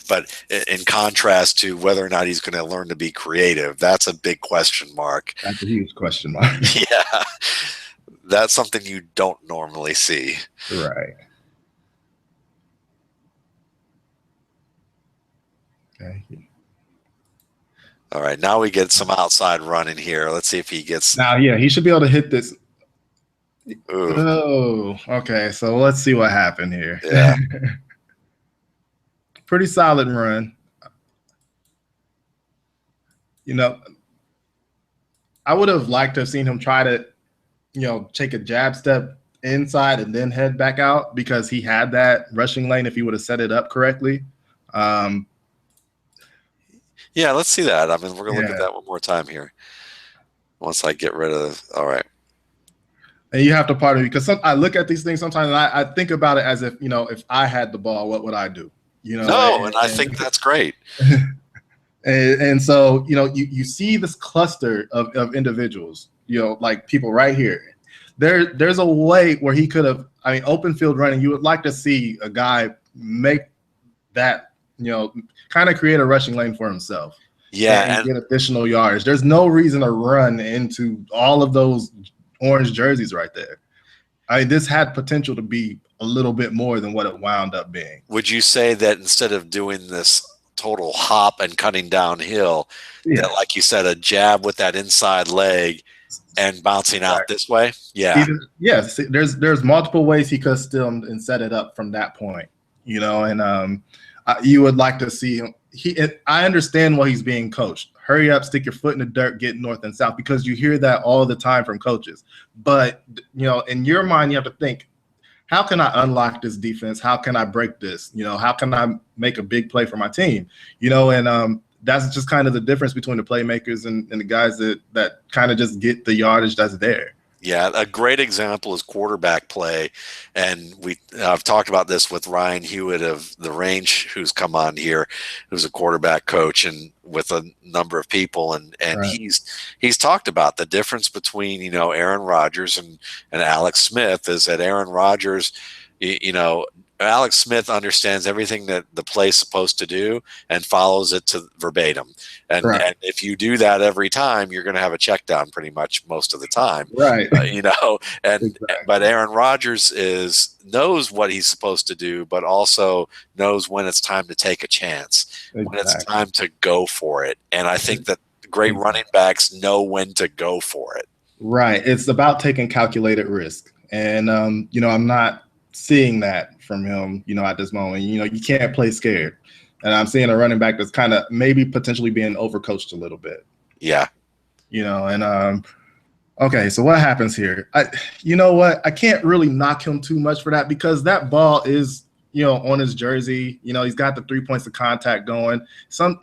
but in contrast to whether or not he's going to learn to be creative, that's a big question mark. That's a huge question mark. Yeah. That's something you don't normally see. Right. Okay. All right. Now we get some outside running here. Let's see if he gets. Now, he should be able to hit this. Ooh. Oh, okay. So let's see what happened here. Yeah. Pretty solid run. I would have liked to have seen him try to, take a jab step inside and then head back out, because he had that rushing lane if he would have set it up correctly. Yeah, let's see that. I mean, we're going to look at that one more time here. Once I get rid of – all right. And you have to pardon me, because I look at these things sometimes and I think about it as if I had the ball, what would I do? I think that's great. And so, you see this cluster of individuals, like people right here. There's a way where he could have, I mean, open field running, you would like to see a guy make that, kind of create a rushing lane for himself. Yeah, And get additional yards. There's no reason to run into all of those orange jerseys right there. I mean, this had potential to be a little bit more than what it wound up being. would you say that instead of doing this total hop and cutting downhill, that, Yeah. like you said, a jab with that inside leg and bouncing out this way? Yeah. Yes, there's multiple ways he could still and set it up from that point, and you would like to see him. I understand why he's being coached. Hurry up, stick your foot in the dirt, get north and south, because you hear that all the time from coaches. But in your mind, you have to think, how can I unlock this defense? How can I break this? How can I make a big play for my team? And that's just kind of the difference between the playmakers and the guys that kind of just get the yardage that's there. Yeah, a great example is quarterback play, and I've talked about this with Ryan Hewitt of the Range, who's come on here, who's a quarterback coach, and with a number of people, and Right. he's talked about the difference between Aaron Rodgers and Alex Smith is that Aaron Rodgers, Alex Smith understands everything that the play's supposed to do and follows it to verbatim. And, Right. and if you do that every time, you're going to have a check down pretty much most of the time. Right. But Aaron Rodgers knows what he's supposed to do, but also knows when it's time to take a chance, when it's time to go for it. And I think that great running backs know when to go for it. Right. It's about taking calculated risk. And, I'm not seeing that from him, at this moment. You can't play scared. And I'm seeing a running back that's kind of maybe potentially being overcoached a little bit. Yeah. Okay, so what happens here? You know what? I can't really knock him too much for that, because that ball is, on his jersey. He's got the 3 points of contact going.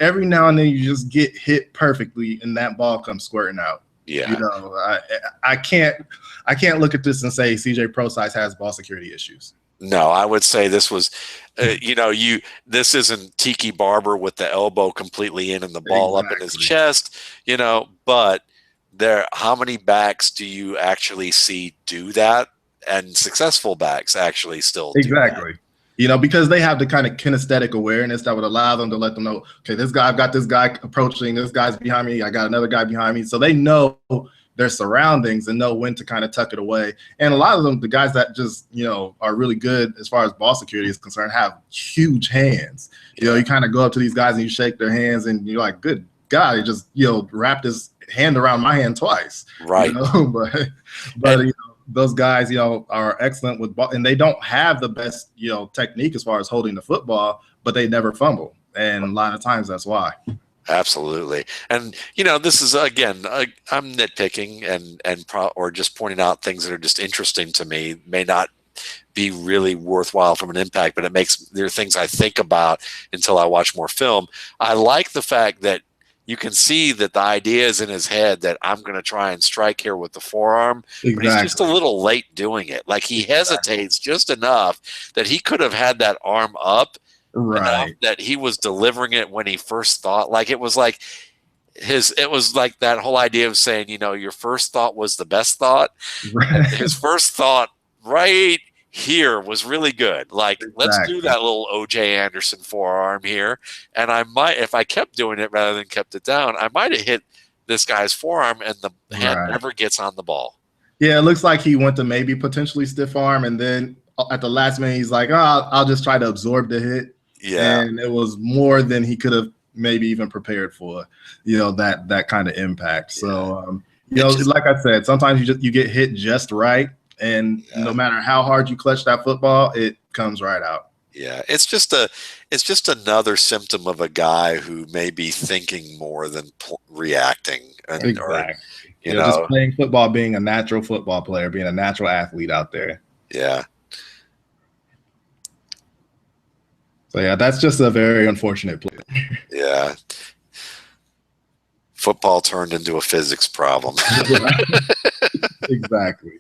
Every now and then you just get hit perfectly and that ball comes squirting out. Yeah. I can't look at this and say CJ Prosise has ball security issues. No, I would say this was, this isn't Tiki Barber with the elbow completely in and the ball up in his chest, but how many backs do you actually see do that? And successful backs actually still do that. Because they have the kind of kinesthetic awareness that would allow them to let them know, okay, I've got this guy approaching, this guy's behind me, I got another guy behind me. So they know their surroundings and know when to kind of tuck it away. And a lot of them, the guys that just, are really good as far as ball security is concerned, have huge hands. You kind of go up to these guys and you shake their hands and you're like, good God, he just, wrapped his hand around my hand twice. Right. But those guys, are excellent with ball, and they don't have the best, technique as far as holding the football, but they never fumble. And a lot of times that's why. Absolutely. And, this is, again, I'm nitpicking or just pointing out things that are just interesting to me, may not be really worthwhile from an impact, but there are things I think about until I watch more film. I like the fact that you can see that the idea is in his head that I'm going to try and strike here with the forearm, but he's just a little late doing it. Like, he hesitates just enough that he could have had that arm up, enough that he was delivering it when he first thought. Like, it was like that whole idea of saying, your first thought was the best thought. Right. His first thought right here was really good. Like, let's do that little O.J. Anderson forearm here. And I might, if I kept doing it rather than kept it down, I might have hit this guy's forearm and the hand never gets on the ball. Yeah, it looks like he went to maybe potentially stiff arm, and then at the last minute, he's like, oh, I'll just try to absorb the hit. Yeah. And it was more than he could have maybe even prepared for, that kind of impact. So, like I said, sometimes you get hit just right. And no matter how hard you clutch that football, it comes right out. Yeah, it's just another symptom of a guy who may be thinking more than reacting. Just playing football, being a natural football player, being a natural athlete out there. Yeah. So that's just a very unfortunate play. Yeah. Football turned into a physics problem. Exactly.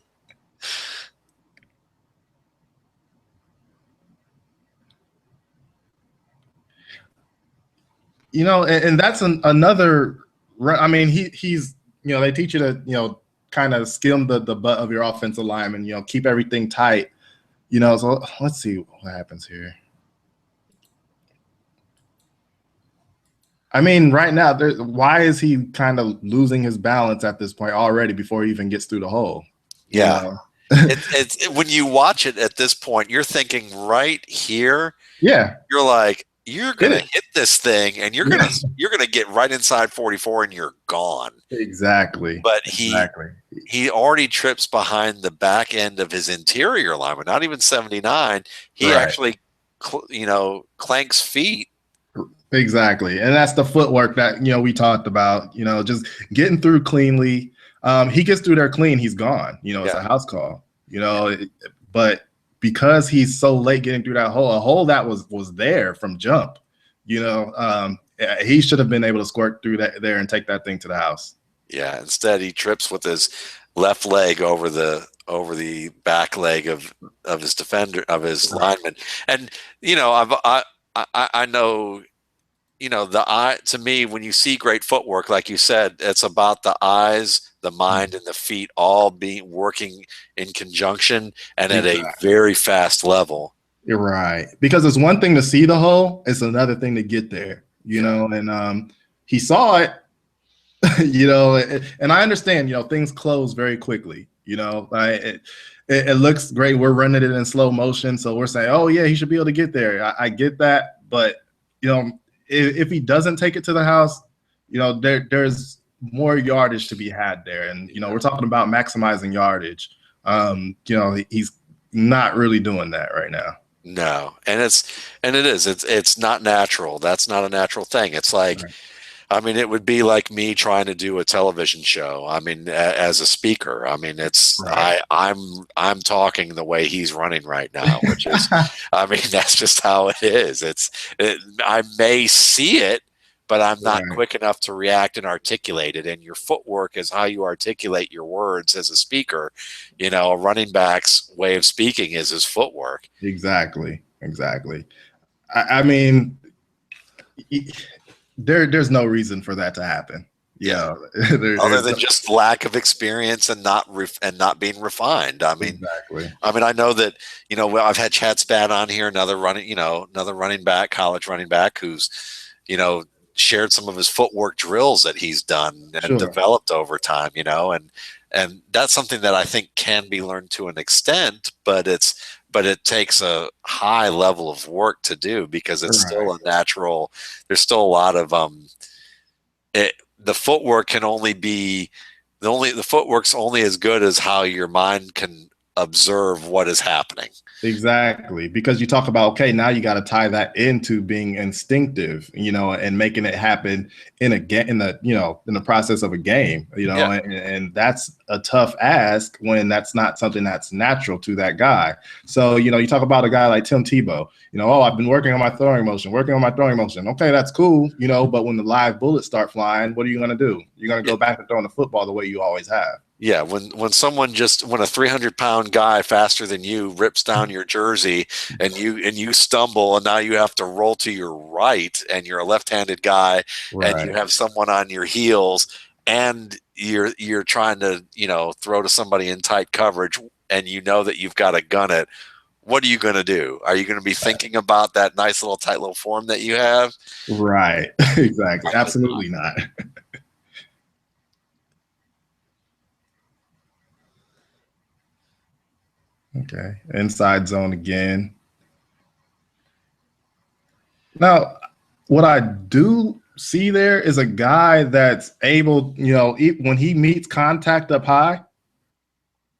And that's another. I mean, he's they teach you to kind of skim the butt of your offensive lineman. Keep everything tight. So let's see what happens here. I mean, right now, why is he kind of losing his balance at this point already before he even gets through the hole? Yeah. It's when you watch it at this point, you're thinking right here, Yeah. you're like, you're Hit gonna it. hit this thing and you're gonna get right inside 44 and you're gone. Exactly. But Exactly. he already trips behind the back end of his interior lineman, not even 79. He Right. actually clanks feet. Exactly. And that's the footwork that, we talked about, just getting through cleanly. He gets through there clean, he's gone. It's a house call, but because he's so late getting through that hole, a hole that was there from jump, he should have been able to squirt through that there and take that thing to the house. Yeah, instead he trips with his left leg over the back leg of his defender, of his lineman. And I know, the eye, to me, when you see great footwork, like you said, it's about the eyes, the mind, and the feet all being working in conjunction and at a very fast level. You're right. Because it's one thing to see the hole, it's another thing to get there, and he saw it, and I understand, things close very quickly, it looks great. We're running it in slow motion. So we're saying, oh yeah, he should be able to get there. I get that. But, if he doesn't take it to the house, there's more yardage to be had there. And, we're talking about maximizing yardage. He's not really doing that right now. No, and it's not natural. That's not a natural thing. It's like, Right. I mean, it would be like me trying to do a television show. I mean, as a speaker, I mean, Right. I'm talking the way he's running right now, which is, I mean, that's just how it is. I may see it, but I'm not Right. quick enough to react and articulate it. And your footwork is how you articulate your words as a speaker. A running back's way of speaking is his footwork. Exactly. I mean, there's no reason for that to happen. Yeah. Other There's than just lack of experience and not being refined. exactly. I know that, I've had Chad Spat on here, another running back, college running back who's, shared some of his footwork drills that he's done and Sure. developed over time, and that's something that I think can be learned to an extent, but it takes a high level of work to do because it's still a natural. There's still a lot of the footwork can only be the footwork's only as good as how your mind can observe what is happening. Exactly, because you talk about, okay, now you got to tie that into being instinctive, and making it happen in the process of a game, Yeah. and that's a tough ask when that's not something that's natural to that guy. So, you talk about a guy like Tim Tebow, oh, I've been working on my throwing motion. Okay, that's cool, but when the live bullets start flying, what are you going to do? You're going to go back to throwing the football the way you always have. Yeah, when a 300-pound guy faster than you rips down your jersey and you stumble and now you have to roll to your right and you're a left-handed guy and you Right. have someone on your heels and you're trying to, throw to somebody in tight coverage and that you've got to gun it, what are you going to do? Are you going to be thinking about that nice little tight little form that you have? Right. Exactly. Absolutely not. Okay. Inside zone again. Now, what I do see there is a guy that's able, when he meets contact up high,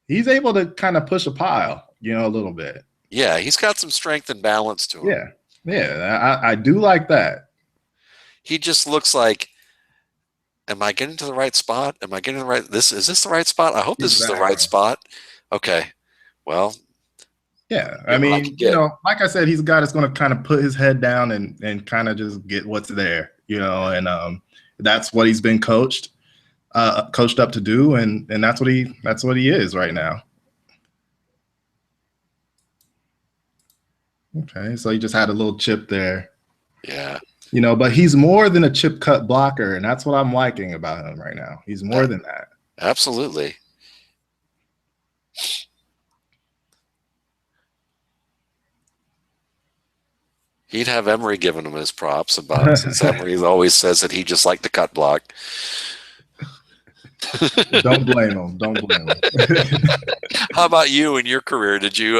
he's able to kind of push a pile, a little bit. Yeah, he's got some strength and balance to him. Yeah. Yeah. I do like that. He just looks like, am I getting to the right spot? Am I getting the right? Is this the right spot? I hope this is the right spot. Okay. Well, yeah. I get what I mean, can get. like I said, he's a guy that's going to kind of put his head down and kind of just get what's there, and that's what he's been coached up to do, and that's what he is right now. Okay, so he just had a little chip there. Yeah. But he's more than a chip cut blocker, and that's what I'm liking about him right now. He's more than that. Absolutely. He'd have Emery giving him his props about, since Emery always says that he just liked the cut block. Don't blame him. Don't blame him. How about you in your career? Did you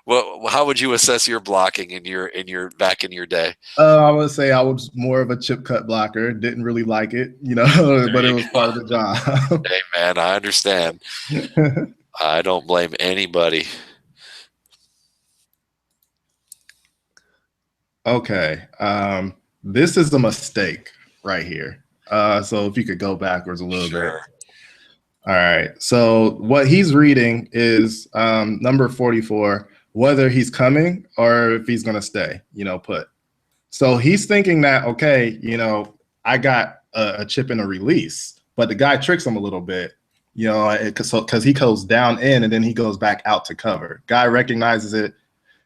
how would you assess your blocking in your back in your day? I would say I was more of a chip cut blocker. Didn't really like it, but it was part of the job. Hey man, I understand. I don't blame anybody. Okay. This is a mistake right here. So if you could go backwards a little bit. All right. So what he's reading is number 44, whether he's coming or if he's going to stay, put. So he's thinking that, okay, I got a chip and a release, but the guy tricks him a little bit, because he goes down in and then he goes back out to cover. Guy recognizes it.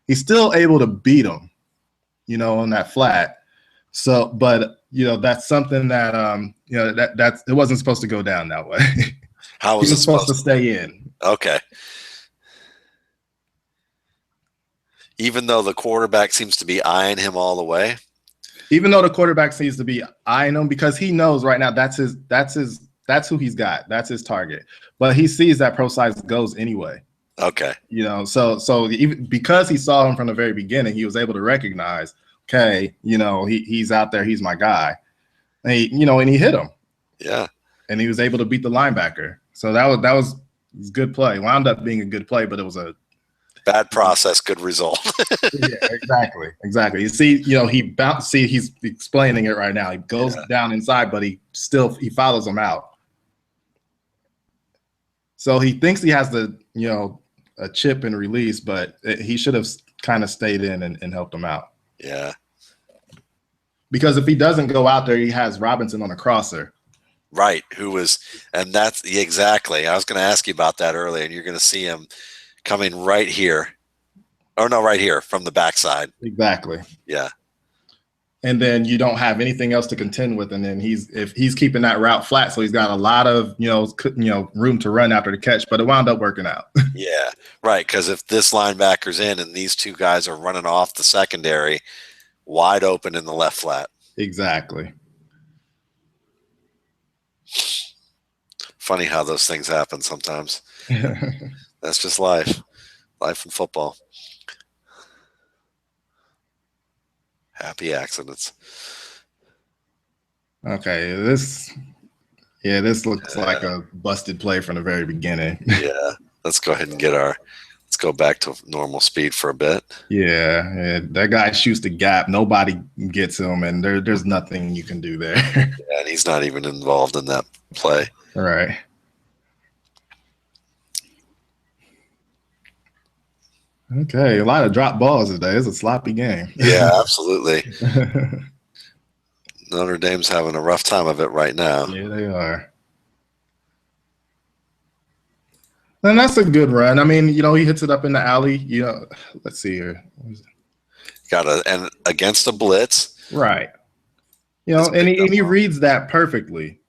He's still able to beat him, on that flat. So, but, that's something that, it wasn't supposed to go down that way. How was he it was supposed to stay in? Okay. Even though the quarterback seems to be eyeing him all the way? Even though the quarterback seems to be eyeing him, because he knows right now that's who he's got. That's his target. But he sees that Prosise goes anyway. Okay. So even because he saw him from the very beginning, he was able to recognize, okay, he's out there, he's my guy. And he hit him. Yeah. And he was able to beat the linebacker. So that was good play. Wound up being a good play, but it was a bad process, good result. Yeah, exactly. You see, he bounced. See, he's explaining it right now. He goes down inside, but he follows him out. So he thinks he has a chip and release, but he should have kind of stayed in and helped him out. Yeah. Because if he doesn't go out there, he has Robinson on a crosser. Right. And that's exactly. I was going to ask you about that earlier, and you're going to see him coming right here. Or no, right here from the backside. Exactly. Yeah. And then you don't have anything else to contend with. And then if he's keeping that route flat, so he's got a lot of, room to run after the catch, but it wound up working out. Yeah. Right. Because if this linebacker's in and these two guys are running off the secondary wide open in the left flat. Exactly. Funny how those things happen sometimes. That's just life. Life in football. Happy accidents. Okay, this looks like a busted play from the very beginning. Yeah, let's go ahead and let's go back to normal speed for a bit. Yeah, that guy shoots the gap. Nobody gets him, and there's nothing you can do there. Yeah, and he's not even involved in that play. All right. Okay, a lot of drop balls today. It's a sloppy game. Yeah, absolutely. Notre Dame's having a rough time of it right now. Yeah, they are. And that's a good run. I mean, he hits it up in the alley. Let's see here. And against a blitz. Right. And he reads that perfectly.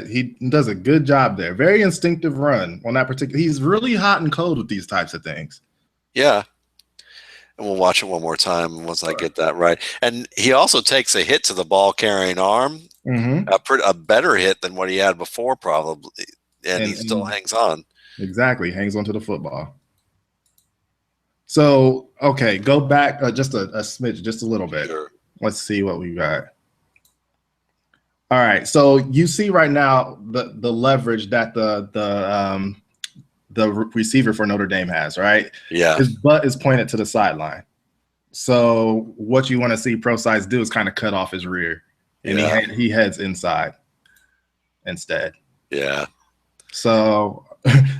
He does a good job there. Very instinctive run on that particular. He's really hot and cold with these types of things. Yeah. And we'll watch it one more time once I get that right. And he also takes a hit to the ball carrying arm, a better hit than what he had before, probably. And he still hangs on. Exactly. Hangs onto the football. So, okay, go back just a smidge, just a little bit. Sure. Let's see what we got. All right. So you see right now the leverage that the receiver for Notre Dame has, right? Yeah. His butt is pointed to the sideline. So what you want to see Prosise do is kind of cut off his rear, and he heads inside instead. Yeah. So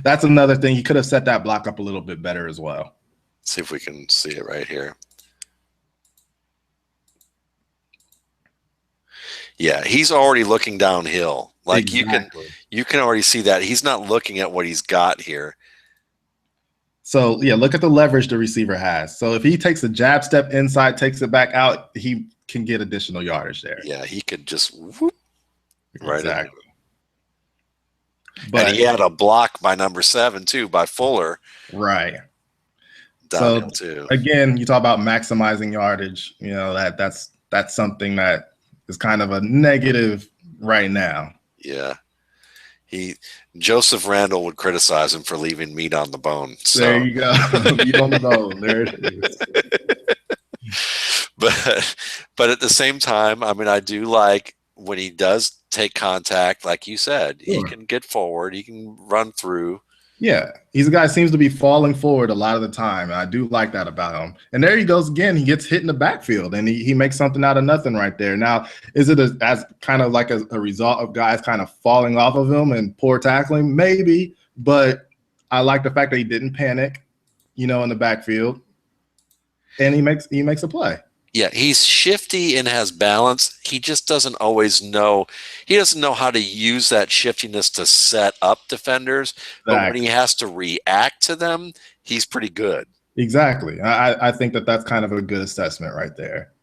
that's another thing. He could have set that block up a little bit better as well. Let's see if we can see it right here. Yeah, he's already looking downhill. Like exactly. you can already see that he's not looking at what he's got here. So yeah, look at the leverage the receiver has. So if he takes a jab step inside, takes it back out, he can get additional yardage there. Yeah, he could just whoop right in there. Exactly. And But he had a block by number 7 too, by Fuller. right. Downhill So too. again, you talk about maximizing yardage. You know, that's something that is kind of a negative right now. Yeah. Joseph Randall would criticize him for leaving meat on the bone. So. There you go. Meat on the bone. There it is. But at the same time, I mean, I do like when he does take contact, like you said, he can get forward, he can run through. Yeah, he's a guy who seems to be falling forward a lot of the time, and I do like that about him. And there he goes again. He gets hit in the backfield, and he makes something out of nothing right there. Now, is it as kind of like a result of guys kind of falling off of him and poor tackling? Maybe, but I like the fact that he didn't panic, in the backfield, and he makes a play. Yeah, he's shifty and has balance. He just doesn't always know. He doesn't know how to use that shiftiness to set up defenders. But when he has to react to them, he's pretty good. Exactly. I think that's kind of a good assessment right there.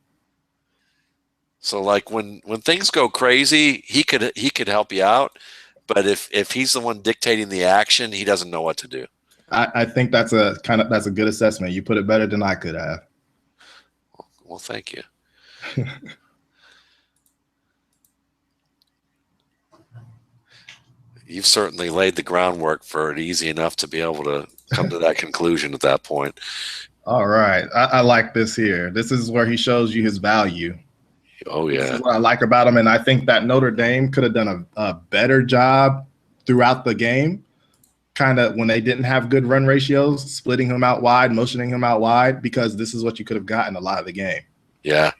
So like when things go crazy, he could help you out. But if he's the one dictating the action, he doesn't know what to do. I think that's a good assessment. You put it better than I could have. Well, thank you. You've certainly laid the groundwork for it easy enough to be able to come to that conclusion at that point. All right. I like this here. This is where he shows you his value. Oh, yeah. This is what I like about him. And I think that Notre Dame could have done a better job throughout the game, kind of when they didn't have good run ratios, splitting him out wide, motioning him out wide, because this is what you could have gotten a lot of the game. Yeah.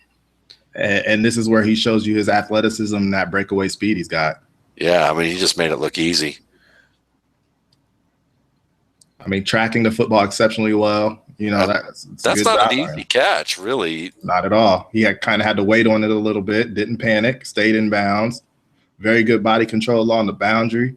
And this is where he shows you his athleticism and that breakaway speed he's got. Yeah, I mean, he just made it look easy. I mean, tracking the football exceptionally well. That's not an easy catch, really. Not at all. He had to wait on it a little bit, didn't panic, stayed in bounds. Very good body control along the boundary.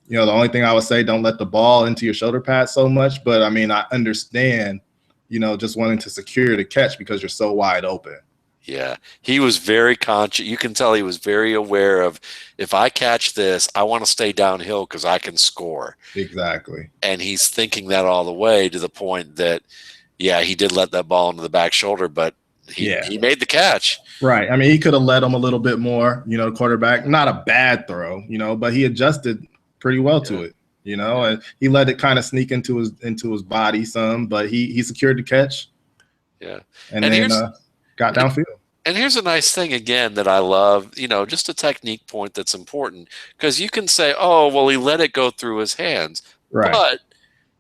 The only thing I would say, don't let the ball into your shoulder pad so much. But, I mean, I understand, just wanting to secure the catch because you're so wide open. Yeah, he was very conscious. You can tell he was very aware of, if I catch this, I want to stay downhill because I can score. Exactly. And he's thinking that all the way to the point that, yeah, he did let that ball into the back shoulder, but he made the catch. Right. I mean, he could have let him a little bit more, quarterback. Not a bad throw, but he adjusted pretty well to it, and he let it kind of sneak into his body some, but he secured the catch. Yeah. And then got downfield. And here's a nice thing, again, that I love, just a technique point that's important, because you can say, oh, well, he let it go through his hands. Right. But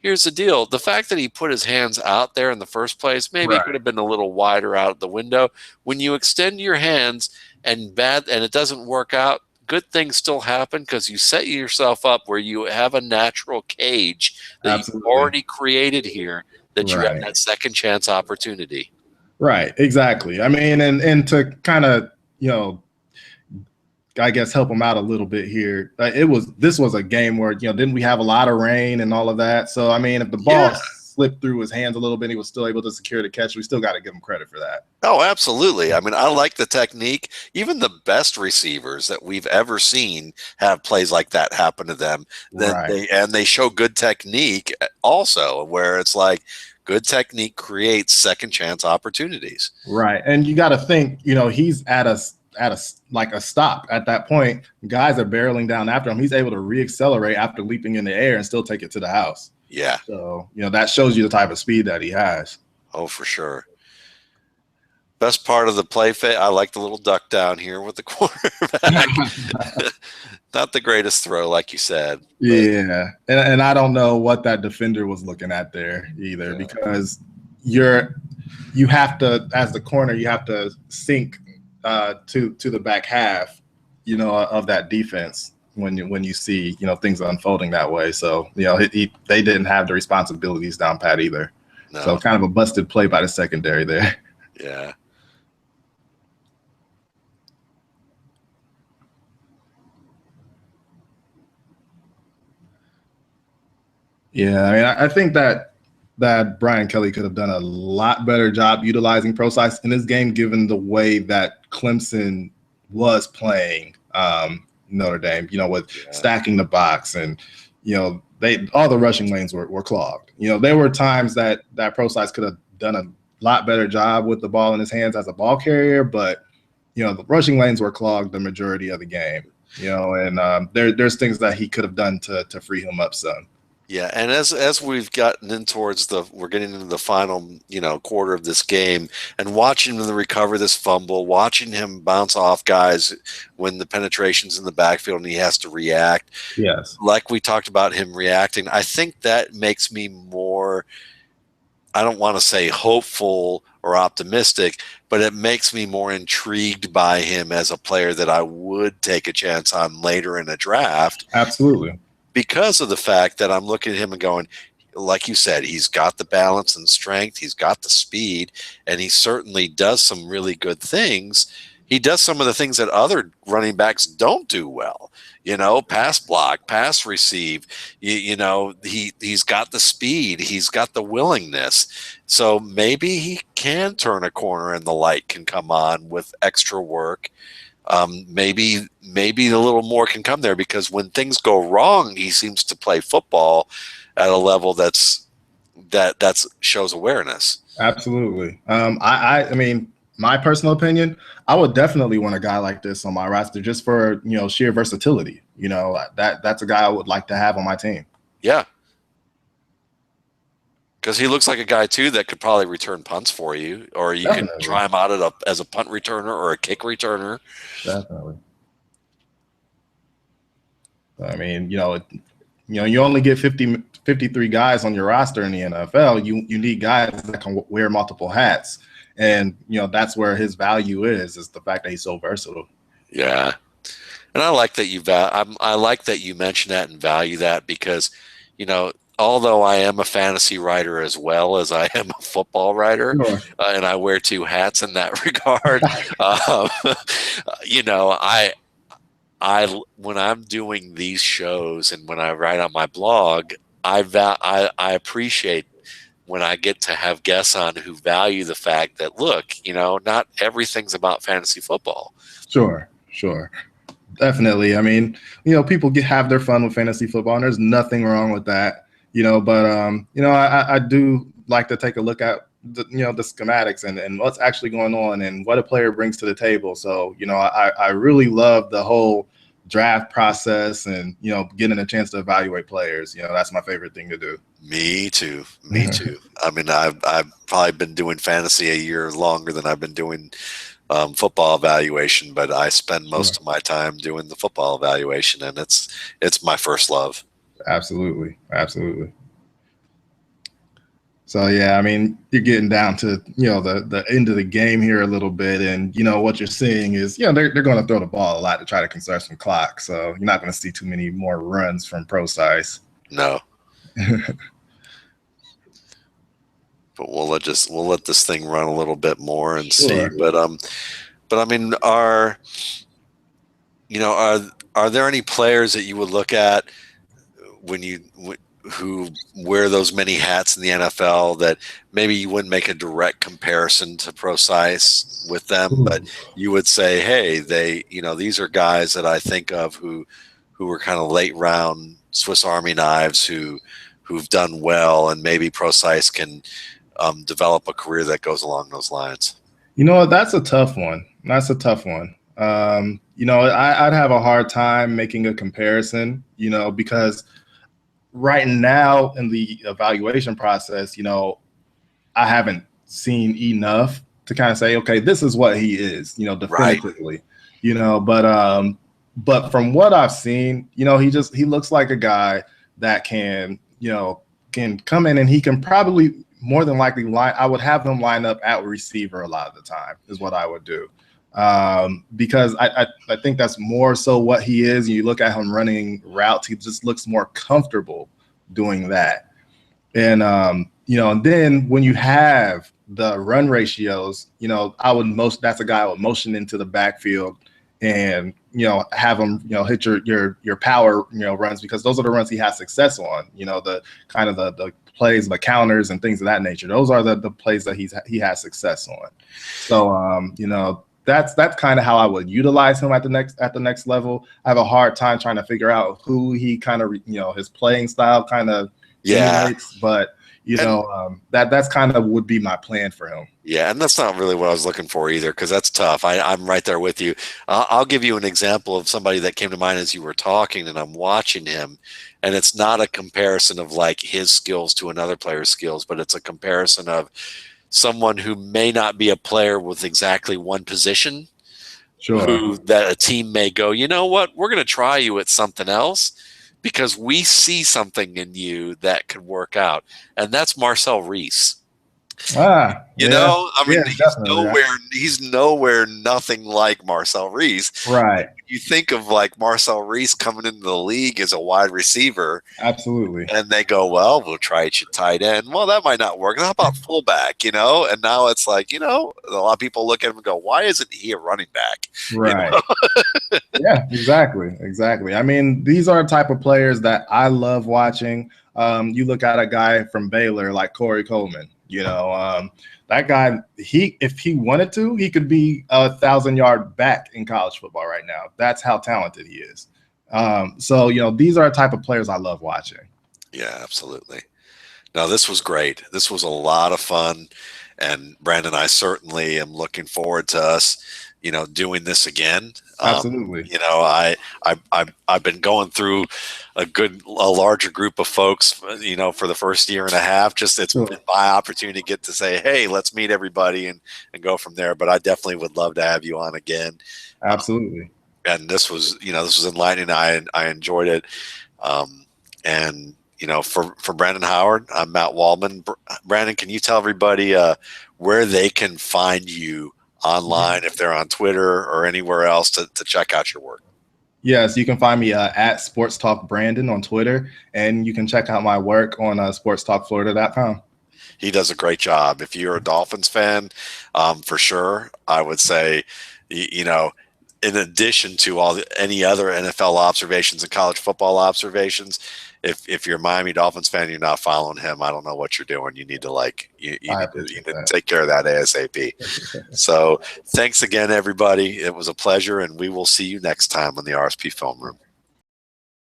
here's the deal. The fact that he put his hands out there in the first place, maybe it could have been a little wider out the window. When you extend your hands and it doesn't work out, good things still happen because you set yourself up where you have a natural cage that you've already created here, that you have that second chance opportunity. Right, exactly. I mean, and to kind of, I guess help him out a little bit here. This was a game where, didn't we have a lot of rain and all of that? So, I mean, if the ball slipped through his hands a little bit, he was still able to secure the catch. We still got to give him credit for that. Oh, absolutely. I mean, I like the technique. Even the best receivers that we've ever seen have plays like that happen to them. They show good technique also, where it's like, good technique creates second chance opportunities. Right. And you got to think, he's at a stop at that point. Guys are barreling down after him. He's able to reaccelerate after leaping in the air and still take it to the house. Yeah. So, that shows you the type of speed that he has. Oh, for sure. Best part of the play, I like the little duck down here with the quarterback. Not the greatest throw, like you said. Yeah. And I don't know what that defender was looking at there either, because you have to, as the corner, you have to sink to the back half, of that defense when you see, things unfolding that way. So, they didn't have the responsibilities down pat either. No. So kind of a busted play by the secondary there. Yeah. Yeah, I mean, I think that that Brian Kelly could have done a lot better job utilizing Prosise in this game, given the way that Clemson was playing Notre Dame, with stacking the box and, all the rushing lanes were clogged. There were times that Prosise could have done a lot better job with the ball in his hands as a ball carrier, but, the rushing lanes were clogged the majority of the game, and there's things that he could have done to free him up some. Yeah, and as we've gotten in towards we're getting into the final, quarter of this game, and watching him recover this fumble, watching him bounce off guys when the penetration's in the backfield and he has to react. Yes. Like we talked about him reacting, I think that makes me more, I don't want to say hopeful or optimistic, but it makes me more intrigued by him as a player that I would take a chance on later in a draft. Absolutely. Because of the fact that I'm looking at him and going, like you said, he's got the balance and strength, he's got the speed, and he certainly does some really good things. He does some of the things that other running backs don't do well, pass block, pass receive, he's got the speed, he's got the willingness. So maybe he can turn a corner and the light can come on with extra work. Maybe a little more can come there, because when things go wrong, he seems to play football at a level that shows awareness. Absolutely. I mean, my personal opinion, I would definitely want a guy like this on my roster just for, sheer versatility. That's a guy I would like to have on my team. Yeah. Because he looks like a guy, too, that could probably return punts for you, or you can try him out as a punt returner or a kick returner. Definitely. I mean, you only get 53 guys on your roster in the NFL. You need guys that can wear multiple hats. And, that's where his value is the fact that he's so versatile. Yeah. And I like that I like that you mention that and value that, because, although I am a fantasy writer as well as I am a football writer, Sure. And I wear two hats in that regard, I when I'm doing these shows and when I write on my blog, I appreciate when I get to have guests on who value the fact that, look, not everything's about fantasy football. Sure. Definitely. I mean, people have their fun with fantasy football, and there's nothing wrong with that. But I do like to take a look at the schematics and what's actually going on and what a player brings to the table. So, I really love the whole draft process and, getting a chance to evaluate players. That's my favorite thing to do. Me too. I mean, I've probably been doing fantasy a year longer than I've been doing football evaluation, but I spend most of my time doing the football evaluation, and it's my first love. Absolutely. So, yeah, I mean, you're getting down to, the end of the game here a little bit. And, what you're seeing is, they're going to throw the ball a lot to try to conserve some clock. So you're not going to see too many more runs from Prosise. No. But we'll let this thing run a little bit more and see. But I mean, are there any players that you would look at who wear those many hats in the NFL that maybe you wouldn't make a direct comparison to Prosise with them, but you would say, hey, these are guys that I think of who were kind of late round Swiss Army knives who've done well, and maybe Prosise can develop a career that goes along those lines? That's a tough one. I'd have a hard time making a comparison, because right now in the evaluation process, I haven't seen enough to kind of say, okay, this is what he is, definitively, right. But from what I've seen, he looks like a guy that can come in and he can probably more than likely I would have him line up at receiver a lot of the time is what I would do. Because I think that's more so what he is. You look at him running routes, he just looks more comfortable doing that. And, and then when you have the run ratios, that's a guy I would motion into the backfield and, have him, hit your power, runs, because those are the runs he has success on, the kind of the plays, the counters and things of that nature. Those are the plays that he has success on. So that's kind of how I would utilize him at the next level. I have a hard time trying to figure out who he kind of his playing style kind of emulates, but that's kind of would be my plan for him. Yeah, and that's not really what I was looking for either, because that's tough. I'm right there with you. I'll give you an example of somebody that came to mind as you were talking, and I'm watching him, and it's not a comparison of like his skills to another player's skills, but it's a comparison of someone who may not be a player with exactly one position, who that a team may go, you know what, we're going to try you at something else because we see something in you that could work out, and that's Marcel Reese. I mean, he's nowhere nothing like Marcel Reese. Right. You think of like Marcel Reese coming into the league as a wide receiver. Absolutely. And they go, well, we'll try it at tight end. Well, that might not work. How about fullback, And now it's like, a lot of people look at him and go, why isn't he a running back? Right. Yeah, exactly. I mean, these are the type of players that I love watching. You look at a guy from Baylor like Corey Coleman. That guy, if he wanted to, he could be 1,000-yard back in college football right now. That's how talented he is. So these are the type of players I love watching. Yeah, absolutely. No, this was great. This was a lot of fun, and Brandon, I certainly am looking forward to us, doing this again. Absolutely. I've been going through a larger group of folks, for the first year and a half. Just it's been my opportunity to get to say, hey, let's meet everybody and go from there. But I definitely would love to have you on again. Absolutely. And this was enlightening. I enjoyed it. For Brandon Howard, I'm Matt Waldman. Brandon, can you tell everybody where they can find you online, if they're on Twitter or anywhere else to check out your work? Yes, you can find me at Sports Talk Brandon on Twitter, and you can check out my work on sportstalkflorida.com. He does a great job. If you're a Dolphins fan, for sure, I would say, in addition to any other NFL observations and college football observations, if you're a Miami Dolphins fan, you're not following him, I don't know what you're doing. You need to you need to take care of that ASAP. So thanks again, everybody. It was a pleasure, and we will see you next time on the RSP Film Room.